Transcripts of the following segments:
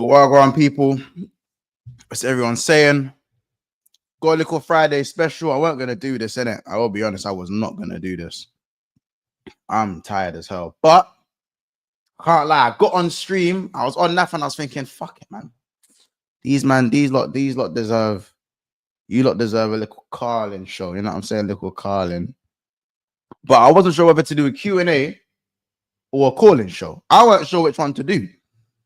Wagwan people, what's everyone saying? Got a little Friday special. I weren't gonna do this, innit? I will be honest, I was not gonna do this. I'm tired as hell, but can't lie. I got on stream. I was on that and I was thinking, fuck it, man. These lot deserve. You lot deserve a little Carlin show. You know what I'm saying? Little Carlin. But I wasn't sure whether to do a Q&A or a call-in show. I weren't sure which one to do.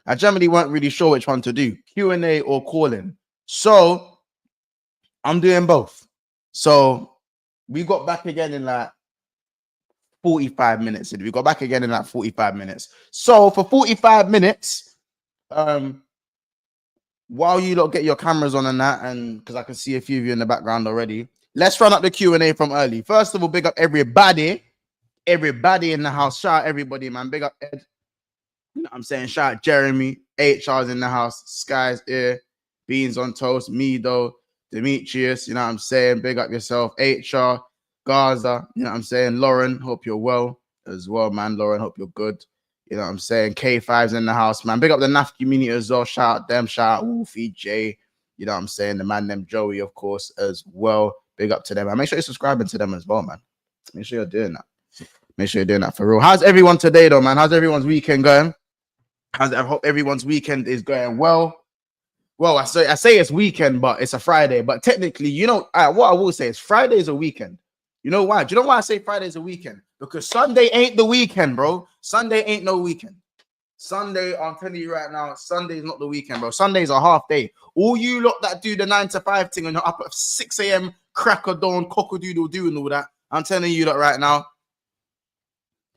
I generally weren't really sure which one to do, Q&A or call-in. So I'm doing both. So we got back again in like 45 minutes. We got back again in like 45 minutes. So for 45 minutes, while you lot get your cameras on and that, and because I can see a few of you in the background already, let's run up the Q&A from early. First of all, big up everybody in the house. Shout out everybody, man. Big up Ed. You know what I'm saying? Shout out Jeremy. HR's in the house. Sky's here. Beans on toast. Mido. Demetrius. You know what I'm saying? Big up yourself. HR. Gaza. You know what I'm saying? Lauren. Hope you're well as well, man. Lauren, hope you're good. You know what I'm saying? K5's in the house, man. Big up the NAF community as well. Shout out them. Shout out Wolfie, Jay. You know what I'm saying? The man named Joey, of course, as well. Big up to them. And make sure you're subscribing to them as well, man. Make sure you're doing that. Make sure you're doing that for real. How's everyone today, though, man? How's everyone's weekend going? I hope everyone's weekend is going well. Well, I say it's weekend, but it's a Friday. But technically, you know, what I will say is Friday is a weekend. You know why? Do you know why I say Friday is a weekend? Because Sunday ain't the weekend, bro. Sunday ain't no weekend. Sunday, I'm telling you right now, Sunday is not the weekend, bro. Sunday's a half day. All you lot that do the 9 to 5 thing and you're up at 6 a.m., crack a dawn, cock-a-doodle-doo and all that, I'm telling you that right now,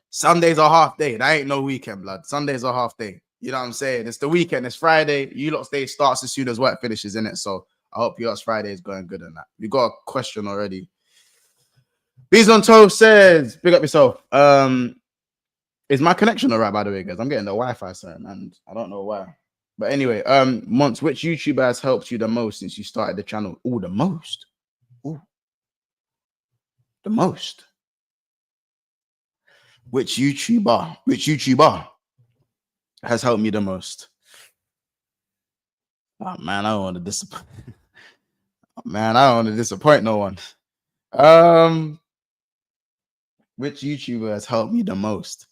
Sunday's a half day. That ain't no weekend, blood. Sunday's a half day. You know what I'm saying? It's the weekend. It's Friday. You lot's day starts as soon as work finishes, in it. So I hope your Friday is going good on that. We got a question already. Bees on Toast says, big up yourself. Is my connection all right, by the way, guys? I'm getting the Wi-Fi sign, and I don't know why. But anyway, Monts, which YouTuber has helped you the most since you started the channel? Oh, the most. Ooh. The most. Which YouTuber has helped me the most? Oh man, I don't want to disappoint. Man, I don't want to disappoint no one. Which YouTuber has helped me the most?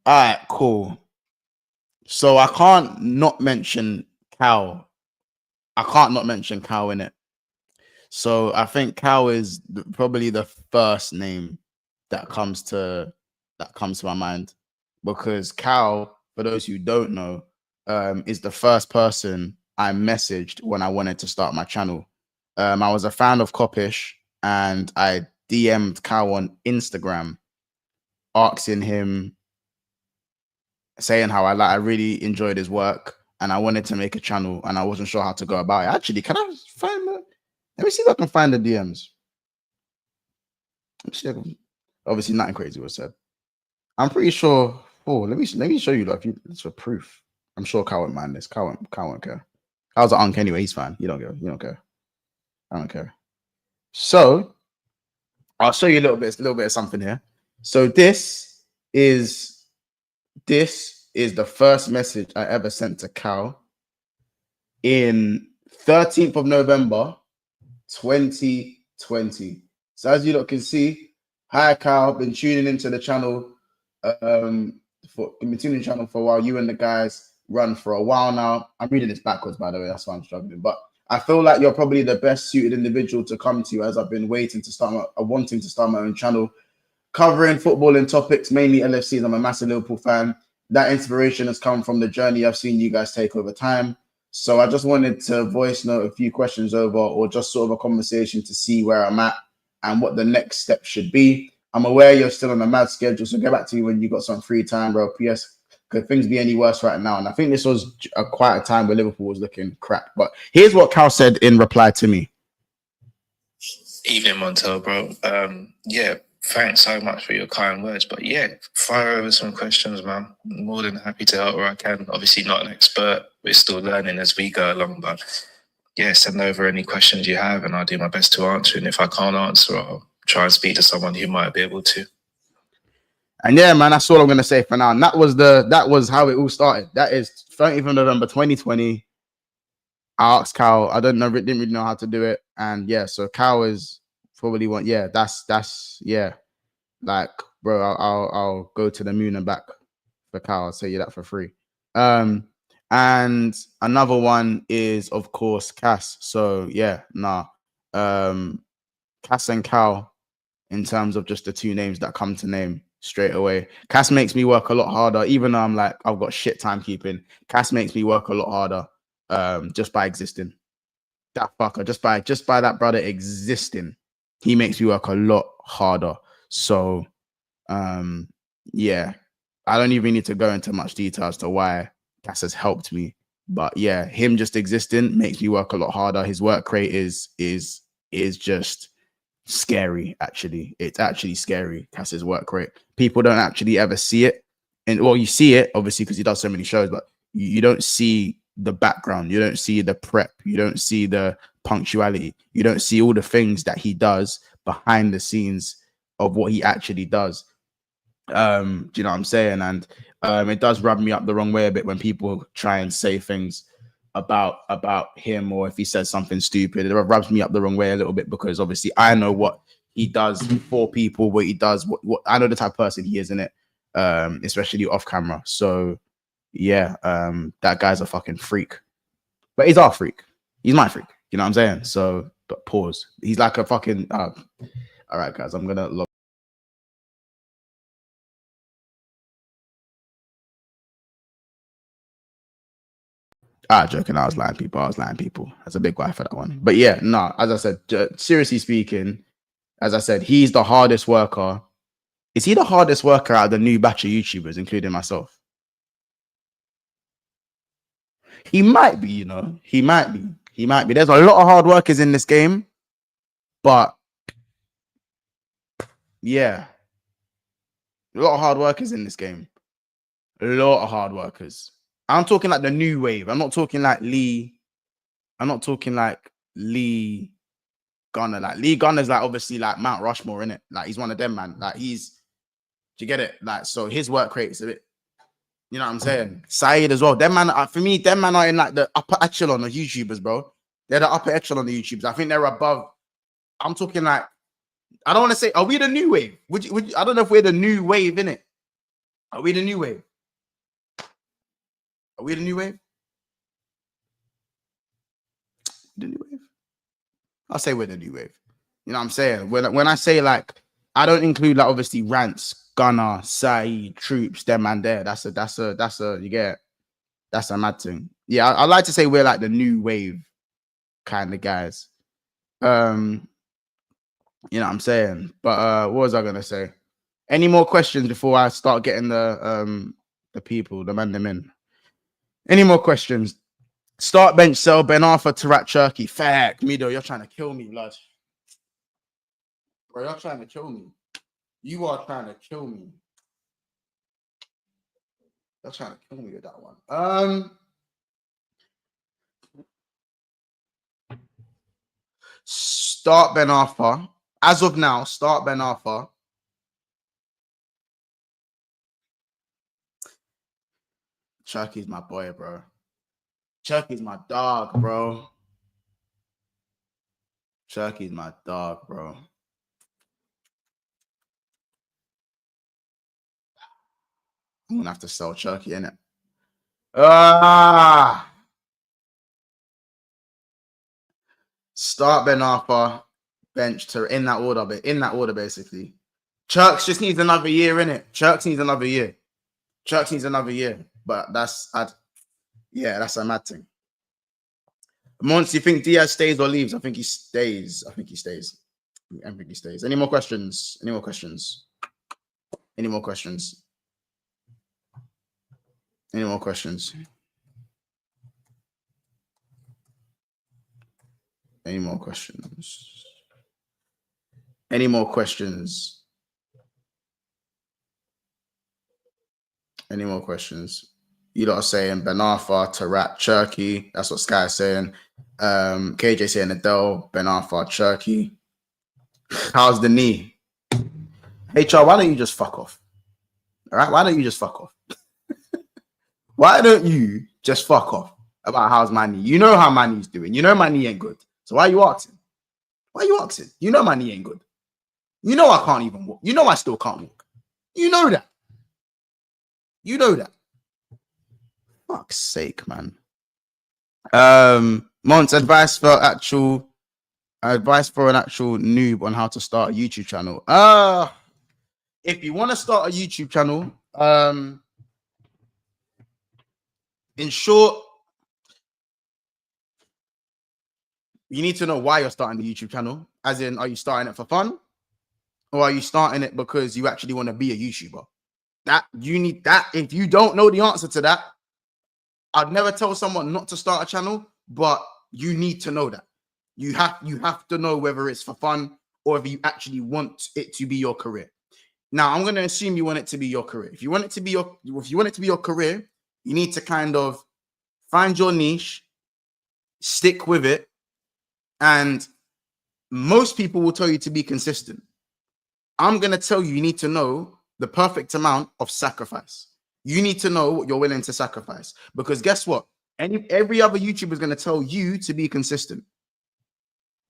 All right, cool. So I can't not mention Cow. I can't not mention Cow in it. So I think Cow is probably the first name that comes to my mind, because Cow, for those who don't know, is the first person I messaged when I wanted to start my channel. I was a fan of Kopish and I DM'd Cow on Instagram, asking him, saying how I really enjoyed his work and I wanted to make a channel and I wasn't sure how to go about it. Actually, can I find the? Let me see if I can find the DMs. Let me see if I can, obviously, nothing crazy was said. I'm pretty sure. Oh, let me show you that. It's for proof. I'm sure Cow won't mind this. Cow won't care. Cow's an unk anyway. He's fine. You don't care. I don't care. So I'll show you a little bit of something here. So this is the first message I ever sent to Cow in 13th of November, 2020. So as you lot can see, hi Cow, been tuning into the channel. Been tuning the channel for a while. You and the guys run for a while now. I'm reading this backwards, by the way. That's why I'm struggling. But I feel like you're probably the best suited individual to come to, as I've been wanting to start my own channel, covering footballing topics, mainly LFCs. I'm a massive Liverpool fan. That inspiration has come from the journey I've seen you guys take over time. So I just wanted to voice note a few questions over, or just sort of a conversation to see where I'm at and what the next step should be. I'm aware you're still on a mad schedule, so get back to you when you got some free time, bro. PS, could things be any worse right now? And I think this was quite a time where Liverpool was looking crap. But here's what Cal said in reply to me. Evening, Montel, bro. Yeah, thanks so much for your kind words. But yeah, fire over some questions, man. I'm more than happy to help where I can. Obviously not an expert. We're still learning as we go along. But yeah, send over any questions you have and I'll do my best to answer. And if I can't answer, I'll try and speak to someone who might be able to. And yeah, man, that's all I'm gonna say for now. And that was how it all started. That is 30th of November 2020. I asked Cal. I didn't really know how to do it, and yeah, so Cal is probably one. Yeah, that's yeah. Like, bro, I'll go to the moon and back for Cal. I'll tell you that for free. And another one is of course Cass. So yeah, Cass and Cal, in terms of just the two names that come to name straight away. Cass makes me work a lot harder, even though I'm like, I've got shit timekeeping. Cass makes me work a lot harder just by existing. That fucker, just by that brother existing, he makes me work a lot harder. So yeah, I don't even need to go into much detail as to why Cass has helped me. But yeah, him just existing makes me work a lot harder. His work rate is just scary. Actually, it's actually scary. Cass's work rate. People don't actually ever see it, and well, you see it obviously because he does so many shows, but you don't see the background. You don't see the prep. You don't see the punctuality. You don't see all the things that he does behind the scenes of what he actually does. Do you know what I'm saying? And it does rub me up the wrong way a bit when people try and say things about him, or if he says something stupid. It rubs me up the wrong way a little bit because obviously I know what he does for people, what he does, what I know the type of person he is in it, especially off camera. So yeah, that guy's a fucking freak, but he's our freak. He's my freak. You know what I'm saying? So, but pause. He's like a fucking. All right, guys, I'm gonna log. Joking. I was lying, people. That's a big guy for that one. But yeah, no. As I said, seriously speaking, as I said, he's the hardest worker. Is he the hardest worker out of the new batch of YouTubers, including myself? He might be, you know. He might be. There's a lot of hard workers in this game, but yeah, a lot of hard workers in this game. A lot of hard workers. I'm talking like the new wave. I'm not talking like Lee. I'm not talking like Lee Gunner. Like Lee Gunner's like obviously like Mount Rushmore, innit? Like he's one of them, man. Like do you get it? Like, so his work rate is a bit, you know what I'm saying? Saeed as well. Them man, for me, them man are in like the upper echelon of YouTubers, bro. They're the upper echelon of YouTubers. I think they're above. I'm talking like, I don't want to say, are we the new wave? Would you, I don't know if we're the new wave, innit? Are we the new wave? Are we the new wave? The new wave? I'll say we're the new wave. You know what I'm saying? When I say like, I don't include like obviously Rants, Gunner, Saeed, Troops, them man there. That's a you get it? That's a mad thing. Yeah, I like to say we're like the new wave kind of guys. You know what I'm saying? But what was I gonna say? Any more questions before I start getting the people, the man them in? Any more questions? Start, bench, sell, Ben Arthur, Tarat, Cherky. Fact, Mido, you're trying to kill me, blood. Bro, you're trying to kill me. You are trying to kill me. You're trying to kill me with that one. Start Ben Arthur. As of now, start Ben Arthur. Cherky's my boy, bro. Cherky's my dog, bro. Cherky's my dog, bro. I'm gonna have to sell Cherky, innit? Start Ben Arthur, bench to in that order, basically. Churks just needs another year, innit? Churks needs another year. But that's a mad thing. Monts, you think Diaz stays or leaves? I think he stays. Any more questions? Any more questions? You lot are saying Ben Arthur, Tarat, Cherky. That's what Sky's saying. KJ saying Adele, Ben Arthur, Cherky. How's the knee? HR, why don't you just fuck off? All right, why don't you just fuck off? Why don't you just fuck off about how's Manny? You know how Manny's doing. You know Manny ain't good. So why are you asking? Why are you asking? You know Manny ain't good. You know I can't even walk. You know I still can't walk. You know that. You know that. Fuck's sake, man. Monts, advice for an actual noob on how to start a YouTube channel. If you want to start a YouTube channel, in short, you need to know why you're starting the YouTube channel. As in, are you starting it for fun? Or are you starting it because you actually want to be a YouTuber? That you need that. If you don't know the answer to that, I'd never tell someone not to start a channel, but you need to know that. You have to know whether it's for fun or if you actually want it to be your career. Now, I'm going to assume you want it to be your career. If you want it to be your career, you need to kind of find your niche, stick with it, and most people will tell you to be consistent. I'm going to tell you, you need to know the perfect amount of sacrifice. You need to know what you're willing to sacrifice. Because guess what? Every other YouTuber is going to tell you to be consistent.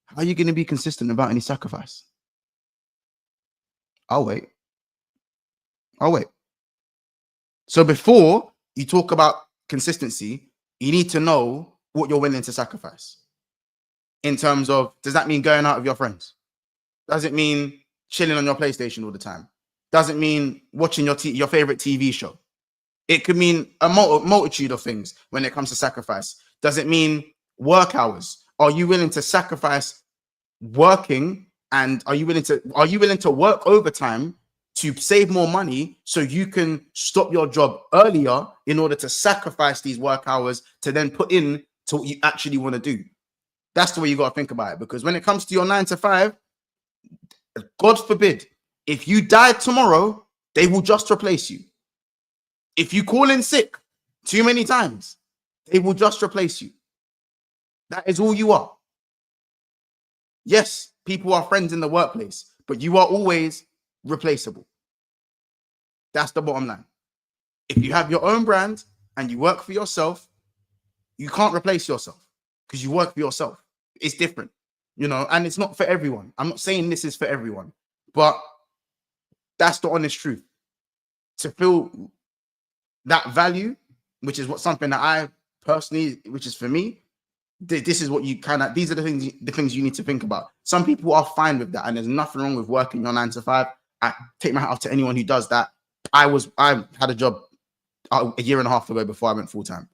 How are you going to be consistent without any sacrifice? I'll wait. So before you talk about consistency, you need to know what you're willing to sacrifice. In terms of, does that mean going out with your friends? Does it mean chilling on your PlayStation all the time? Does it mean watching your favorite TV show? It could mean a multitude of things when it comes to sacrifice. Does it mean work hours? Are you willing to sacrifice working? And are you willing to work overtime to save more money so you can stop your job earlier in order to sacrifice these work hours to then put in to what you actually want to do? That's the way you got to think about it. Because when it comes to your 9 to 5, God forbid, if you die tomorrow, they will just replace you. If you call in sick too many times, they will just replace you. That is all you are. Yes, people are friends in the workplace, but you are always replaceable. That's the bottom line. If you have your own brand and you work for yourself, you can't replace yourself because you work for yourself. It's different, and it's not for everyone. I'm not saying this is for everyone, but that's the honest truth. To feel that value, which is something that I personally, which is for me, this is what you these are the things you need to think about. Some people are fine with that, and there's nothing wrong with working your 9 to 5. I take my hat off to anyone who does that. I had a job a year and a half ago before I went full time.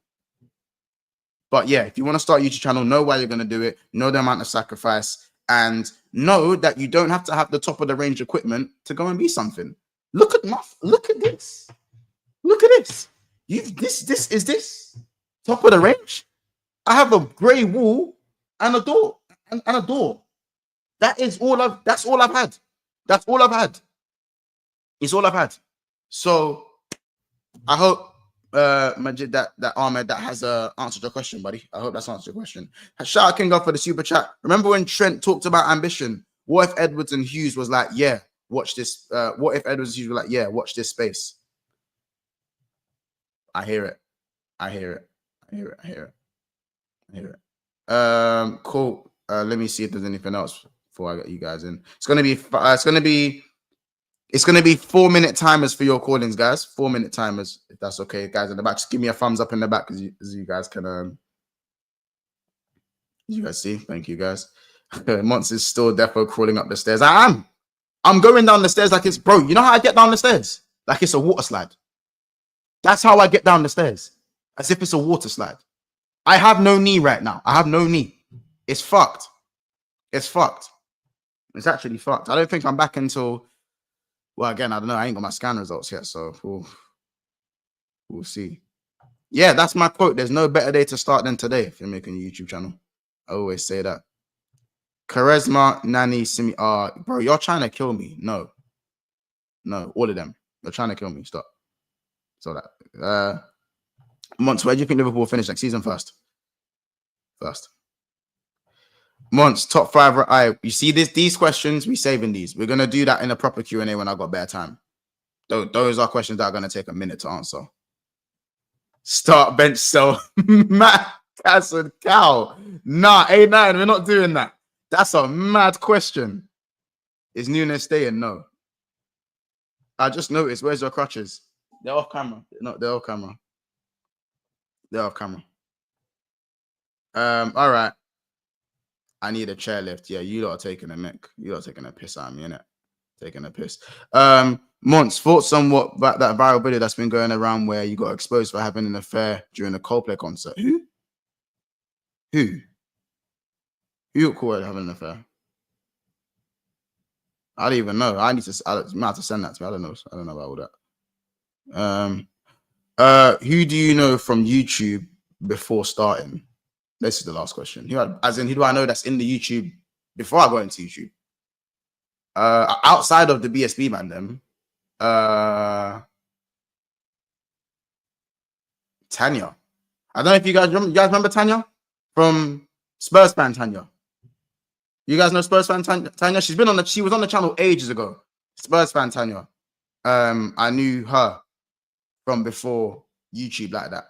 But yeah, if you want to start a YouTube channel, know why you're going to do it, know the amount of sacrifice, and know that you don't have to have the top of the range equipment to go and be something. Look at this. Look at this. This is top of the range. I have a grey wall and a door and a door. That's all I've had. That's all I've had. It's all I've had. So I hope Majid, that Ahmed, that has answered your question, buddy. I hope that's answered your question. Shout out King up for the super chat. Remember when Trent talked about ambition? What if Edwards and Hughes was like, yeah, watch this? What if Edwards and Hughes were like, yeah, watch this space? I hear it. Cool. Let me see if there's anything else before I get you guys in. It's gonna be 4-minute timers for your callings, guys. 4-minute timers, if that's okay, guys in the back. Just give me a thumbs up in the back as you guys can as you guys see. Thank you, guys. Monts is still defo crawling up the stairs. I'm going down the stairs like it's, bro. You know how I get down the stairs? Like it's a water slide. That's how I get down the stairs, as if it's a water slide. I have no knee right now. I have no knee. It's fucked. It's actually fucked. I don't think I'm back until, well, again, I don't know. I ain't got my scan results yet, so we'll see. Yeah, that's my quote. There's no better day to start than today if you're making a YouTube channel. I always say that. Charisma, Nani, Simi. Bro, you're trying to kill me. No, all of them. You're trying to kill me. Stop. So that. Monts, where do you think Liverpool will finish next season? First. Monts, top 5. You see these questions? We saving these. We're gonna do that in a proper Q&A when I got better time. Those are questions that are going to take a minute to answer. Start, bench, sell, Matt, Cass, and Cal. Nah, A9, we're not doing that. That's a mad question. Is Nunes staying? No. I just noticed. Where's your crutches? They're off camera. No, they're off camera. They're off camera. All right. I need a chairlift. Yeah, you lot are taking a mick. You lot are taking a piss at me, innit? Taking a piss. Monts, thoughts on what that viral video that's been going around where you got exposed for having an affair during a Coldplay concert? Who got caught having an affair? I don't even know. I might have to send that to me. I don't know about all that. Who do you know from YouTube before starting? This is the last question. Who do I know that's in the YouTube before I got into YouTube? Outside of the BSB man, them. Tanya. I don't know if you guys remember. You guys remember Tanya from Spurs fan Tanya? You guys know Spurs fan Tanya? She was on the channel ages ago. Spurs fan Tanya. I knew her from before YouTube like that.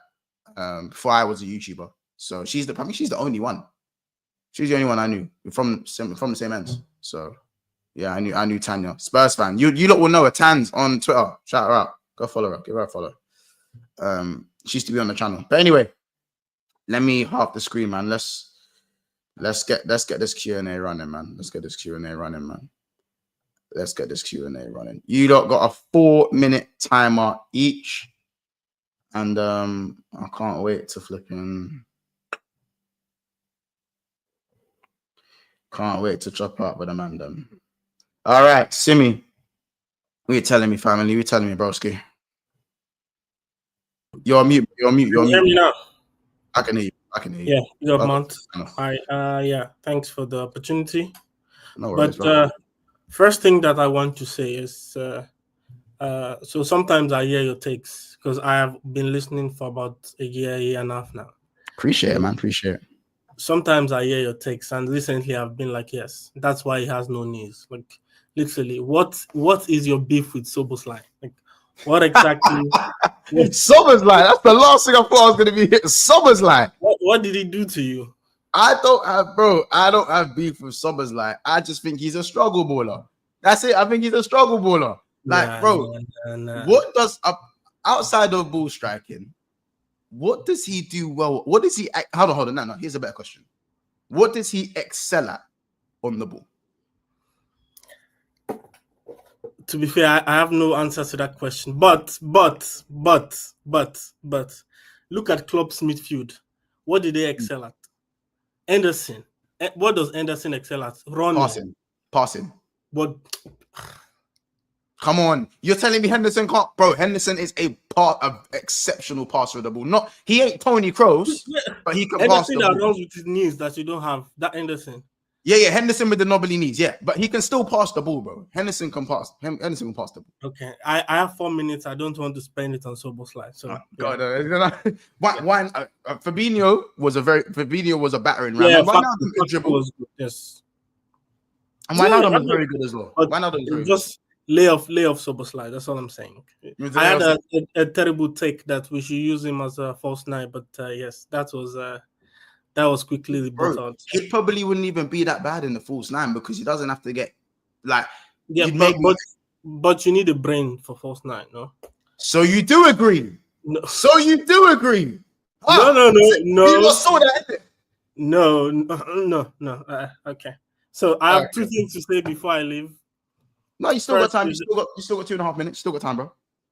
Before I was a YouTuber. So she's the only one. She's the only one I knew from the same ends. So yeah, I knew Tanya. Spurs fan. You lot will know her. Tans on Twitter. Shout her out. Go follow her. Give her a follow. She used to be on the channel. But anyway, let me half the screen, man. Let's get this Q&A running, man. Let's get this Q&A running, man. Let's get this Q&A running. You lot got a 4-minute timer each. And I can't wait to can't wait to chop up with them and them. All right, Simi. What you telling me, family? What you telling me, broski? You're mute. You're mute. Can you hear me now? I can hear you. Yeah, you got Monts. Hi. Yeah. Thanks for the opportunity. No worries, but first thing that I want to say is, so sometimes I hear your takes because I have been listening for about a year and a half now. Appreciate it, man. Appreciate it. Sometimes I hear your takes, and recently I've been like, yes, that's why he has no knees. Like, literally, what is your beef with Soboslai? Like, what exactly? Soboslai. That's the last thing I thought I was going to be hit. Soboslai. What did he do to you? I don't have beef with Soboslai. I just think he's a struggle baller. That's it. I think he's a struggle baller. Like, nah. What does outside of ball striking? What does he do well? What does he? Hold on. No. Here's a better question. What does he excel at on the ball? To be fair, I have no answer to that question. But look at Klopp's midfield. What did they excel at? Anderson. What does Anderson excel at? Running. Passing. But come on, you're telling me Henderson can't, bro? Henderson is a exceptional passer of the ball. He ain't Tony Kroos, but he can pass the ball. Henderson that runs with his knees that you don't have. That Henderson. Yeah, Henderson with the knobbly knees. Yeah, but he can still pass the ball, bro. Henderson can pass. Henderson can pass the ball. Okay, I have 4 minutes. I don't want to spend it on Soboslai. So why? Fabinho was a battering ram. Yeah, Wijnaldum was good. Yes. And Wijnaldum was very good as well. Just lay off Soboslai. That's all I'm saying. I had a terrible take that we should use him as a false nine, but yes, that was quickly brought out. He probably wouldn't even be that bad in the false nine because he doesn't have to get like. Yeah, but you need a brain for false nine, no? So you do agree? No. So you do agree? No. You saw that? No. Okay. So I have two things to say before I leave. No, you still got time. You still got 2.5 minutes. Still got time, bro.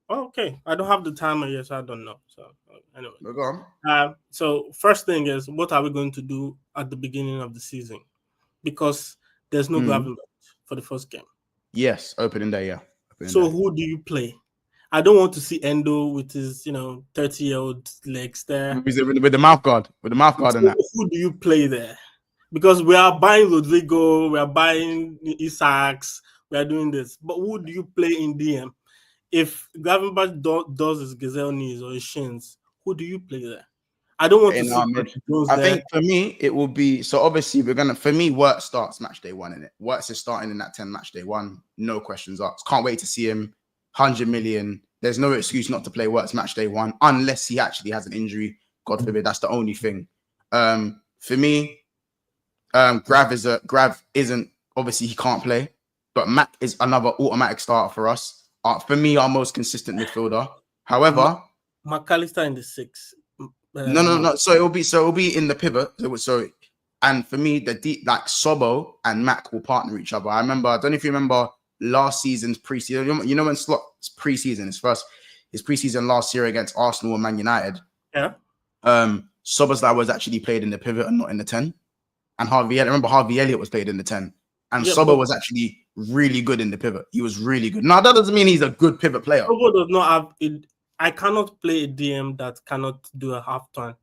Oh, okay. I don't have the timer yet, so I don't know. So anyway. Go on. So first thing is, what are we going to do at the beginning of the season? Because there's no Gravenberch for the first game. Yes, opening day, yeah. Who do you play? I don't want to see Endo with his, 30-year-old legs there. With the mouth guard. With the mouth guard and that. Who do you play there? Because we are buying Rodrigo, we are buying Isaacs, we are doing this. But who do you play in DM? If Gravenberch does his gazelle knees or his shins, who do you play there? I don't want to see. I think for me, it will be so. Obviously, for me, Wirtz starts match day one in it. Wirtz is starting in that 10 match day one. No questions asked. Can't wait to see him. 100 million. There's no excuse not to play Works match day 1 unless he actually has an injury. God forbid. That's the only thing. For me, Grav isn't, obviously he can't play, but Mac is another automatic starter for us. For me, our most consistent midfielder. However, McAllister in the 6. No. So it'll be in the pivot. And for me, like Sobo and Mac will partner each other. I don't know if you remember last season's preseason. You know when Slot's preseason, his preseason last year against Arsenal and Man United. Yeah. Soboslai was actually played in the pivot and not in the 10. And Harvey Elliott was played in the 10. And Sobo was actually really good in the pivot. He was really good. Now that doesn't mean he's a good pivot player. Sobo does not have it. I cannot play a DM that cannot do a half turn.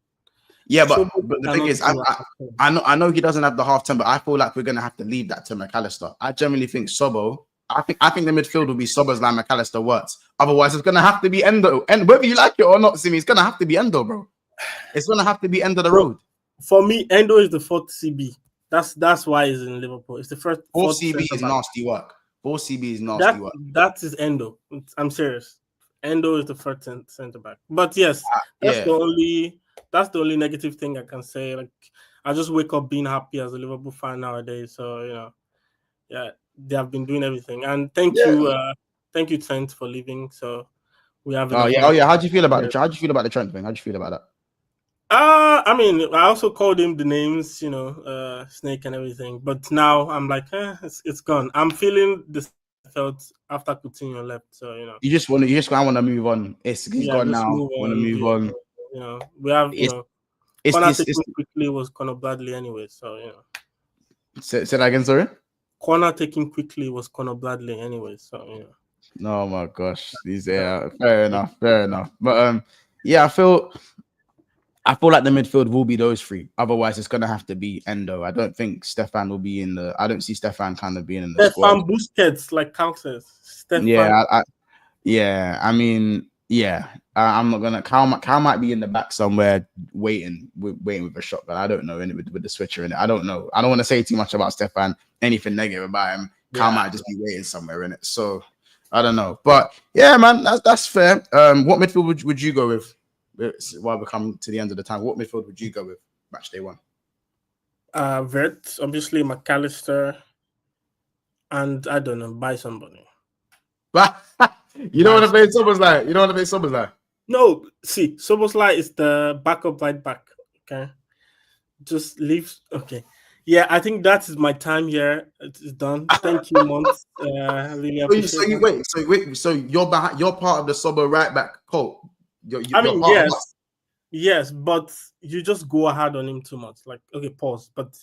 Yeah, but the thing is, I know he doesn't have the half turn, but I feel like we're gonna have to leave that to McAllister. I generally think Sobo. I think the midfield will be Soboslai, McAllister, Wirtz. Otherwise, it's gonna have to be Endo. And whether you like it or not, Simi, it's gonna have to be Endo, bro. It's gonna have to be end of the road. For me, Endo is the 4th CB. That's why he's in Liverpool. It's the first 4 CB is nasty work. 4 CB is nasty work. That is Endo. I'm serious. Endo is the first centre back. But yes, that's the only negative thing I can say. Like, I just wake up being happy as a Liverpool fan nowadays. So they have been doing everything. And thank you, Trent, for leaving. So we have. How do you feel about the Trent thing? How do you feel about that? I mean, I also called him the names, Snake and everything. But now I'm like, it's gone. I'm feeling this felt after Coutinho left. So you just want to move on. He's gone now. Want to move on. We have Conor taking quickly was Conor Bradley anyway. So Say that again, sorry. Conor taking quickly was Conor Bradley anyway. So Oh my gosh, fair enough. But I feel like the midfield will be those 3. Otherwise, it's gonna have to be Endo. I don't think Stefan will be in the. I don't see Stefan kind of being in the squad. Stefan Busquets, like Cal says. Stefan. I'm not gonna. Cal might be in the back somewhere waiting with a shotgun. I don't know, with the switcher in it. I don't know. I don't want to say too much about Stefan. Anything negative about him. Cal might just be waiting somewhere in it. So I don't know. But yeah, man, that's fair. What midfield would you go with? While we come to the end of the time, what midfield would you go with match day 1? Vert, obviously McAllister, and I don't know, buy somebody. You don't want to play Soboslai. No, see, Soboslai is the backup right back. Okay, just leave. Okay, yeah, I think that is my time here. It's done. Thank you, Monts. Really appreciate it. So you're part of the Sobo right back cult. Yes, but you just go hard on him too much. Like, okay, pause. But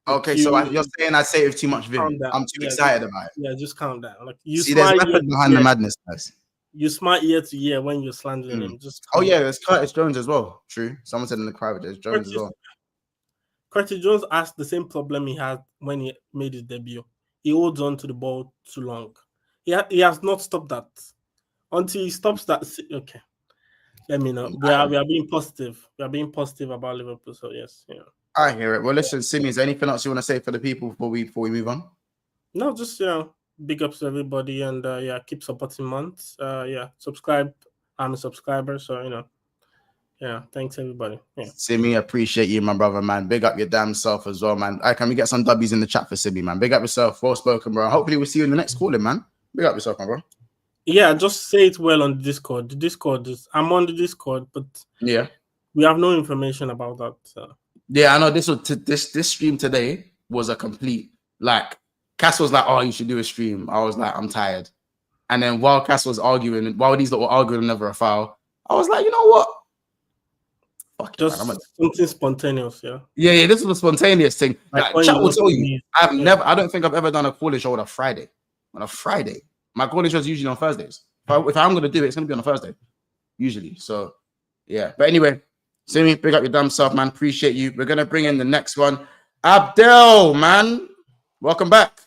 okay, so you're saying I say it too much, Vin. I'm too excited about it. Yeah, just calm down. Like, you see, there's method behind the madness, guys. You smart ear to ear when you're slandering him. Just there's Curtis Jones as well. True. Someone said in the private, there's Jones as well. Curtis Jones asked the same problem he had when he made his debut. He holds on to the ball too long. He has not stopped that. Until he stops that. Okay. Let me know. We are being positive. We are being positive about Liverpool. So yes, I hear it. Well, listen, Simi, is there anything else you want to say for the people before we move on? No, just big ups to everybody, and keep supporting Monts. Subscribe. I'm a subscriber, so thanks everybody. Yeah. Simi, appreciate you, my brother, man. Big up your damn self as well, man. Can we get some W's in the chat for Simi, man? Big up yourself. Well spoken, bro. Hopefully we'll see you in the next calling, man. Big up yourself, my bro. Yeah, just say it well on the Discord. The Discord I'm on the Discord, but we have no information about that. So. Yeah, I know this stream today was a complete Cass was like, "Oh, you should do a stream." I was like, "I'm tired," and then while Cass was arguing, while these little arguing over a foul, I was like, "You know what? Fuck just something spontaneous." Yeah. This was a spontaneous thing. Chat will tell you. I don't think I've ever done a calling show on a Friday. My calling show is usually on Thursdays. If I'm going to do it, it's going to be on a Thursday, usually. So, yeah. But anyway, Simi, big up your damn self, man. Appreciate you. We're going to bring in the next one. Abdel, man. Welcome back.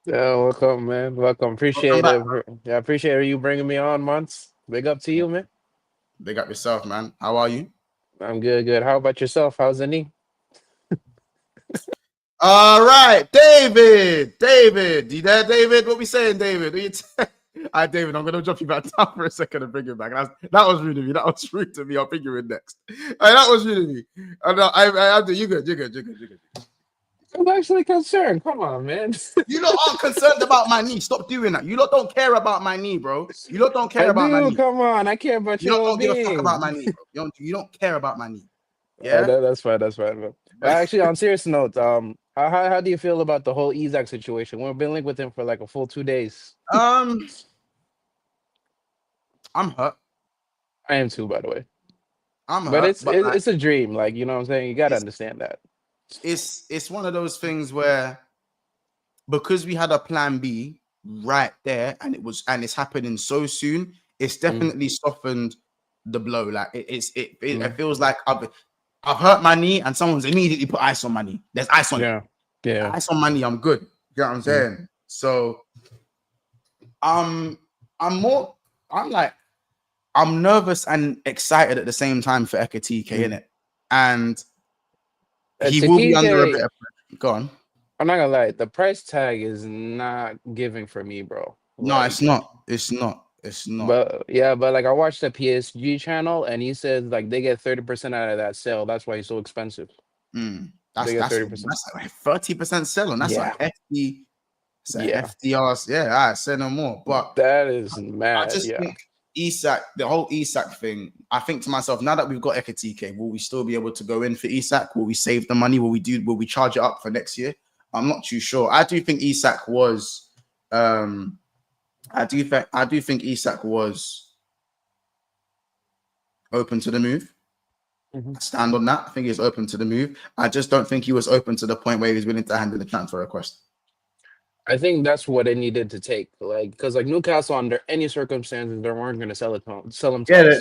Yeah, welcome, man. Welcome. Appreciate it. Yeah, appreciate you bringing me on, Monts. Big up to you, man. Big up yourself, man. How are you? I'm good. How about yourself? How's the knee? All right, David. You there, David? What we saying, David? All right, David, I'm gonna drop you back down for a second and bring you back. That was rude of me. That was rude to me. I'll bring you in next. That was rude of me. I do. You good. I'm actually concerned. Come on, man. You lot aren't concerned about my knee. Stop doing that. You lot don't care about my knee, bro. You lot don't care I about my do. knee. Come on. I care about You your lot don't give a fuck well-being. about my knee, bro. You don't care about my knee. Yeah, That's fine. That's fine. But actually, on serious note, how do you feel about the whole Isaac situation? We've been linked with him for like a full 2 days. I'm hurt. I am too, by the way. I'm But hurt. But like, it's a dream. Like, you know what I'm saying? You got to It's- understand that. it's one of those things where because we had a plan B right there and it's happening so soon, it's definitely softened the blow. Like it feels like I've hurt my knee and someone's immediately put ice on my knee. There's ice on it. Yeah. Ice on my knee, I'm good. You know what I'm saying? So I'm nervous and excited at the same time for Ekitike, innit? And he will be under a bit of pressure. Go on. I'm not gonna lie, the price tag is not giving for me, bro. No, Like, it's not. It's not. But like I watched the PSG channel and he says like they get 30% out of that sale. That's why he's so expensive. That's They get 30%. 30%. That's like 30% selling. That's Yeah. a hefty. It's a Yeah. hefty ass. Yeah, I say no more. But That is I mad. just think Isak, the whole Isak thing. I think to myself, now that we've got Ekitike, will we still be able to go in for Isak? Will we save the money? Will we charge it up for next year? I'm not too sure. I do think Isak was. I do think Isak was open to the move. I stand on that. I think he's open to the move. I just don't think he was open to the point where he was willing to handle the transfer request. I think that's what it needed to take. Like, because like Newcastle, under any circumstances, they weren't going to sell him. They're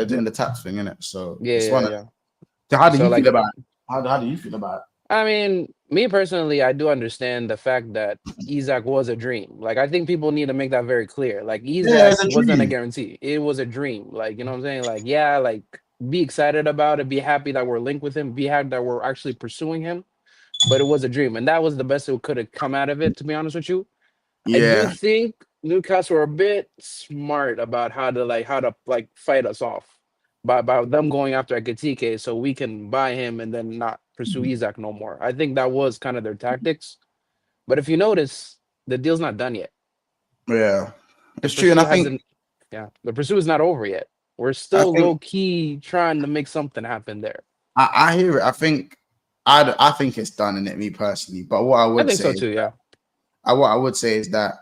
doing the tax thing, innit? So So how do you feel about it? How do you feel about it? I mean, me personally, I do understand the fact that Isak was a dream. Like, I think people need to make that very clear. Like, Isak wasn't a guarantee. It was a dream. Like, you know what I'm saying? Like, yeah, like, be excited about it. Be happy that we're linked with him. Be happy that we're actually pursuing him. But it was a dream. And that was the best that could have come out of it, to be honest with you. Yeah. I do think Newcastle are a bit smart about how to fight us off by them going after Ekitike so we can buy him and then not pursue Isak no more. I think that was kind of their tactics. But if you notice, the deal's not done yet. Yeah, it's true. And I think the pursuit is not over yet. We're still low key trying to make something happen there. I hear it. I think it's done in it, me personally. But what I would say, what I would say is that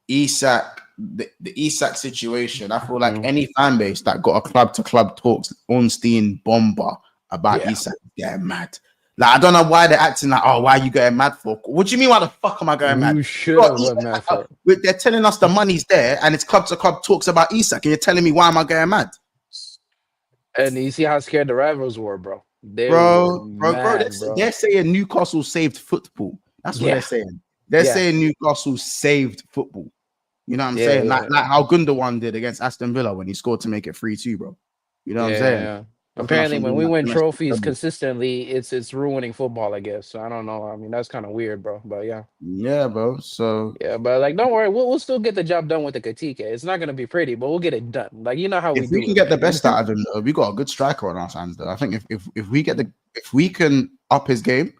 Isak, the Isak situation, I feel like any fan base that got a club to club talks, Ornstein bomber about Isak, they're mad. Like, I don't know why they're acting like, oh, why are you getting mad for? What do you mean, why the fuck am I going mad? You should have got mad for it. They're telling us the money's there and it's club to club talks about Isak, and you're telling me why am I getting mad? And you see how scared the rivals were, bro. They're saying Newcastle saved football. That's what they're saying. They're saying Newcastle saved football. You know what I'm saying? Like how Gundogan did against Aston Villa when he scored to make it 3-2, bro. You know what I'm saying? Yeah. Apparently, when we win trophies consistently, it's ruining football, I guess. So I don't know. I mean, that's kind of weird, bro. But yeah, bro. So but like, don't worry, we'll still get the job done with the Ekitike. It's not gonna be pretty, but we'll get it done. Like, you know how if we can get the best out of him, though, we got a good striker on our hands. Though I think if we can up his game,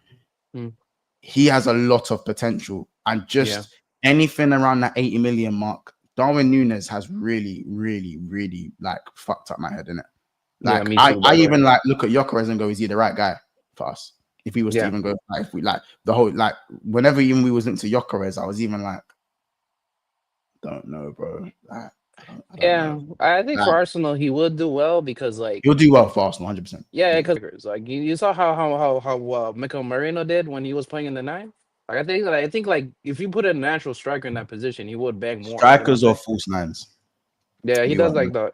he has a lot of potential, and just anything around that 80 million mark, Darwin Núñez has really, really, really like fucked up my head, innit? Like I even like look at Gyökeres and go, is he the right guy for us? If he was to even go, like, if we like the whole like whenever even we was linked to Gyökeres, I was even like, don't know, bro. Like, I don't know. I think for Arsenal he would do well because like he'll do well for Arsenal, 100%. Yeah, because like you saw how Mikel Merino did when he was playing in the 9. Like I think like if you put a natural striker in that position, he would bang more. Strikers or false 9s. Yeah, he does like the.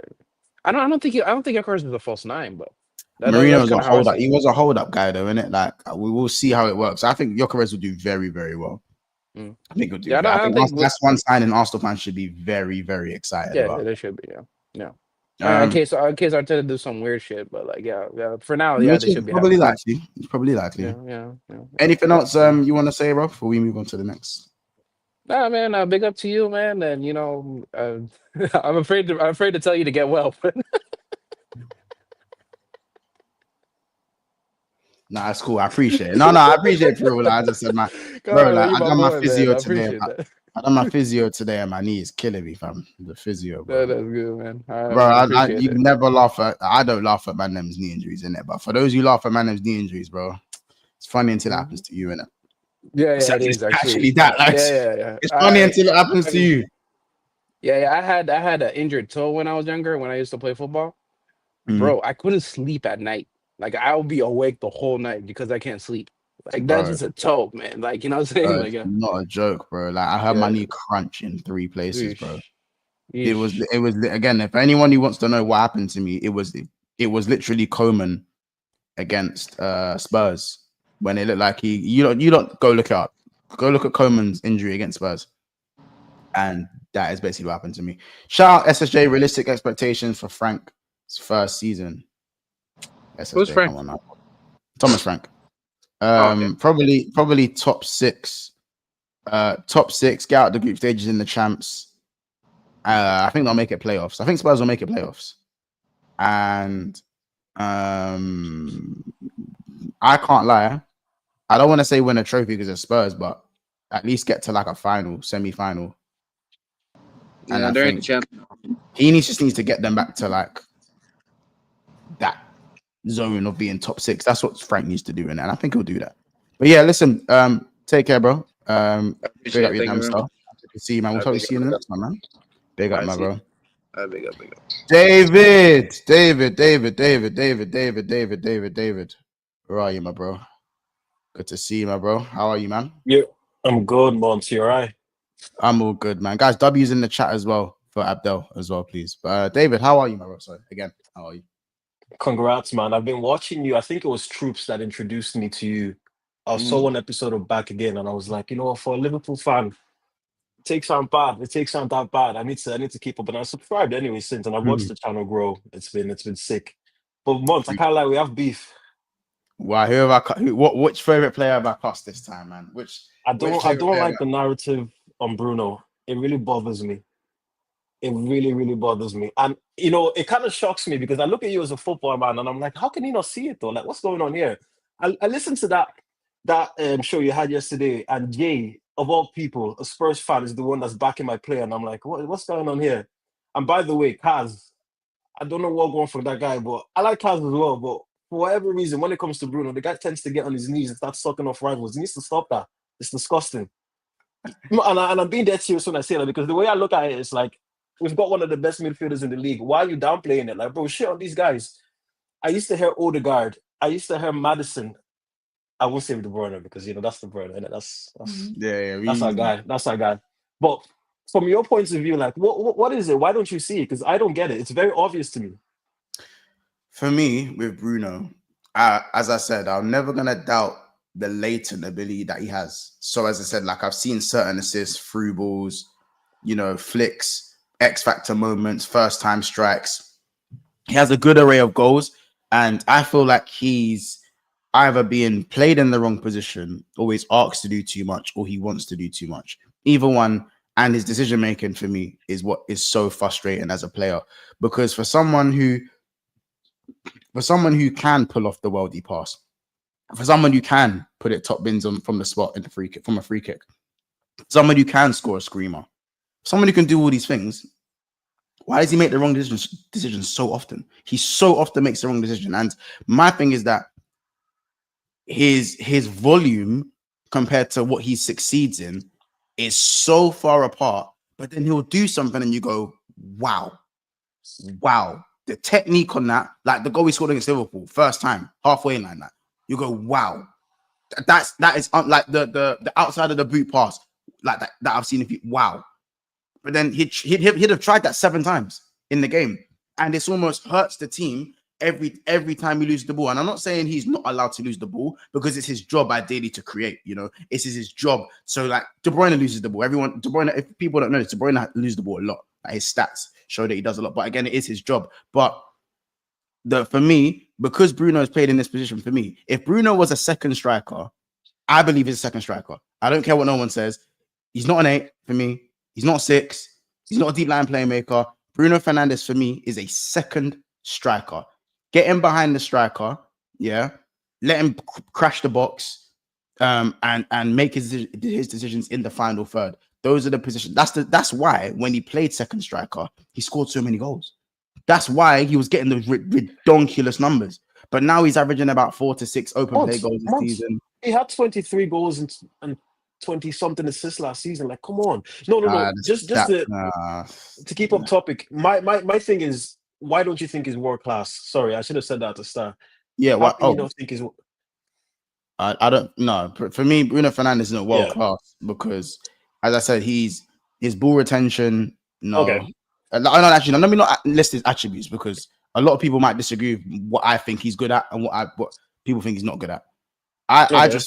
I don't think Gyökeres is a false 9, but Marino's a hold up. He was a hold up guy though, innit? Like we will see how it works. I think Gyökeres will do very, very well. I think he'll do. Yeah, I think that's one sign, and Arsenal fans should be very, very excited about. Yeah, they should be. Yeah. In case Arteta do some weird shit, but like for now, they should be probably likely. It's probably likely. Yeah. Anything else you want to say, bro, before we move on to the next? Nah, man, big up to you, man. And I'm afraid to tell you to get well. Nah, it's cool. I appreciate it. No, I appreciate it for real. Like I just said, Come bro, on, man, like you I my done my boy, man. physio I today. appreciate that. I done my physio today, and my knee is killing me, fam. The physio, bro. That's good, man. All right, Bro, man, appreciate you it. never laugh at. I don't laugh at man them's knee injuries in it, but for those who laugh at man them's knee injuries, bro, it's funny until it happens to you, innit? Yeah, It's, it it's is actually. actually that. Like, Yeah. it's funny until it happens to you. Yeah. I had an injured toe when I was younger. When I used to play football, Mm. bro, I couldn't sleep at night. Like I would be awake the whole night because I can't sleep. Like that's Bro, just a toe, man. Like you know what I'm saying? Like it's not a joke, bro. Like I heard my knee crunch in 3 places, bro. It was again. If anyone who wants to know what happened to me, it was literally Coman against Spurs when it looked like you don't go look it up. Go look at Coman's injury against Spurs, and that is basically what happened to me. Shout out SSJ. Realistic expectations for Frank's first season. SSJ, Who's Frank? come on now. Thomas Frank. Okay. Probably top 6. Top 6. Get out the group stages in the champs. I think they'll make it playoffs. I think Spurs will make it playoffs. And I can't lie. I don't want to say win a trophy because it's Spurs, but at least get to like a final, semi-final. Yeah, And I they're in think the champion. he just needs to get them back to like that zone of being top 6. That's what Frank needs to do, and I think he'll do that. But yeah, listen, take care, bro. Big up your damn stuff. Good to see you, man. We'll probably see you in the next one, man. Big up, my bro. Big up. David. Where are you, my bro? Good to see you, my bro. How are you, man? Yeah, I'm good, Monts. You all right? I'm all good, man. Guys, W's in the chat as well for Abdel as well, please. But David, how are you, my bro? Sorry, again, how are you? Congrats, man. I've been watching you. I think it was Troops that introduced me to you. I saw one episode of Back Again, and I was like, you know what, for a Liverpool fan, it takes sound bad. It takes sound that bad. I need to keep up, and I subscribed anyway since, and I've watched the channel grow. It's been sick. But Monts, I can't lie, we have beef. Wow, which favorite player have I cost this time, man? I don't like the narrative on Bruno. It really bothers me. It really, really bothers me. And, it kind of shocks me because I look at you as a football man and I'm like, how can you not see it though? Like, what's going on here? I listened to that show you had yesterday, and Jay, of all people, a Spurs fan, is the one that's backing my player. And I'm like, what's going on here? And by the way, Kaz, I don't know what going for that guy, but I like Kaz as well. But for whatever reason, when it comes to Bruno, the guy tends to get on his knees and start sucking off rivals. He needs to stop that. It's disgusting. And I'm being dead serious when I say that, because the way I look at it is like, we've got one of the best midfielders in the league. Why are you downplaying it? Like, bro, shit on these guys. I used to hear Odegaard. I used to hear Madison. I won't say De Bruyne because, that's De Bruyne. And that's our guy. That's our guy. But from your point of view, like, what is it? Why don't you see it? Because I don't get it. It's very obvious to me. For me, with Bruno, as I said, I'm never going to doubt the latent ability that he has. So as I said, like I've seen certain assists, through balls, flicks, X-factor moments, first-time strikes. He has a good array of goals, and I feel like he's either being played in the wrong position, always asked to do too much, or he wants to do too much. Either one, and his decision-making for me is what is so frustrating as a player, because for someone who can pull off the worldie pass, for someone who can put it top bins on from the spot in the free kick, from a free kick, someone who can score a screamer, someone who can do all these things, why does he make the wrong decisions so often? He so often makes the wrong decision. And my thing is that his volume compared to what he succeeds in is so far apart, but then he'll do something and you go, wow. The technique on that, like the goal he scored against Liverpool, first time, halfway line, that you go, wow. That is like the outside of the boot pass, like that I've seen. Wow. But then he'd have tried that 7 times in the game, and it's almost hurts the team every time he loses the ball. And I'm not saying he's not allowed to lose the ball, because it's his job ideally to create. It's his job. So like De Bruyne loses the ball. De Bruyne, if people don't know this, De Bruyne loses the ball a lot. Like his stats show that he does a lot. But again, it is his job. But for me, because Bruno has played in this position, for me, if Bruno was a second striker, I believe he's a second striker. I don't care what no one says. He's not an 8 for me. He's not 6. He's not a deep line playmaker. Bruno Fernandes for me is a second striker. Get him behind the striker, yeah. Let him crash the box, and make his decisions in the final third. Those are the positions. That's why when he played second striker, he scored so many goals. That's why he was getting those ridiculous numbers. But now he's averaging about 4 to 6 open play goals this season. He had 23 goals and 20 something assists last season. Like, come on. No. Just to keep up topic. My thing is, why don't you think he's world class? Sorry, I should have said that at the start. Yeah, why you don't think he's? I don't know. For me, Bruno Fernandes is not world class because, as I said, his ball retention. No, okay. Actually, no, let me not list his attributes because a lot of people might disagree with what I think he's good at and what people think he's not good at. I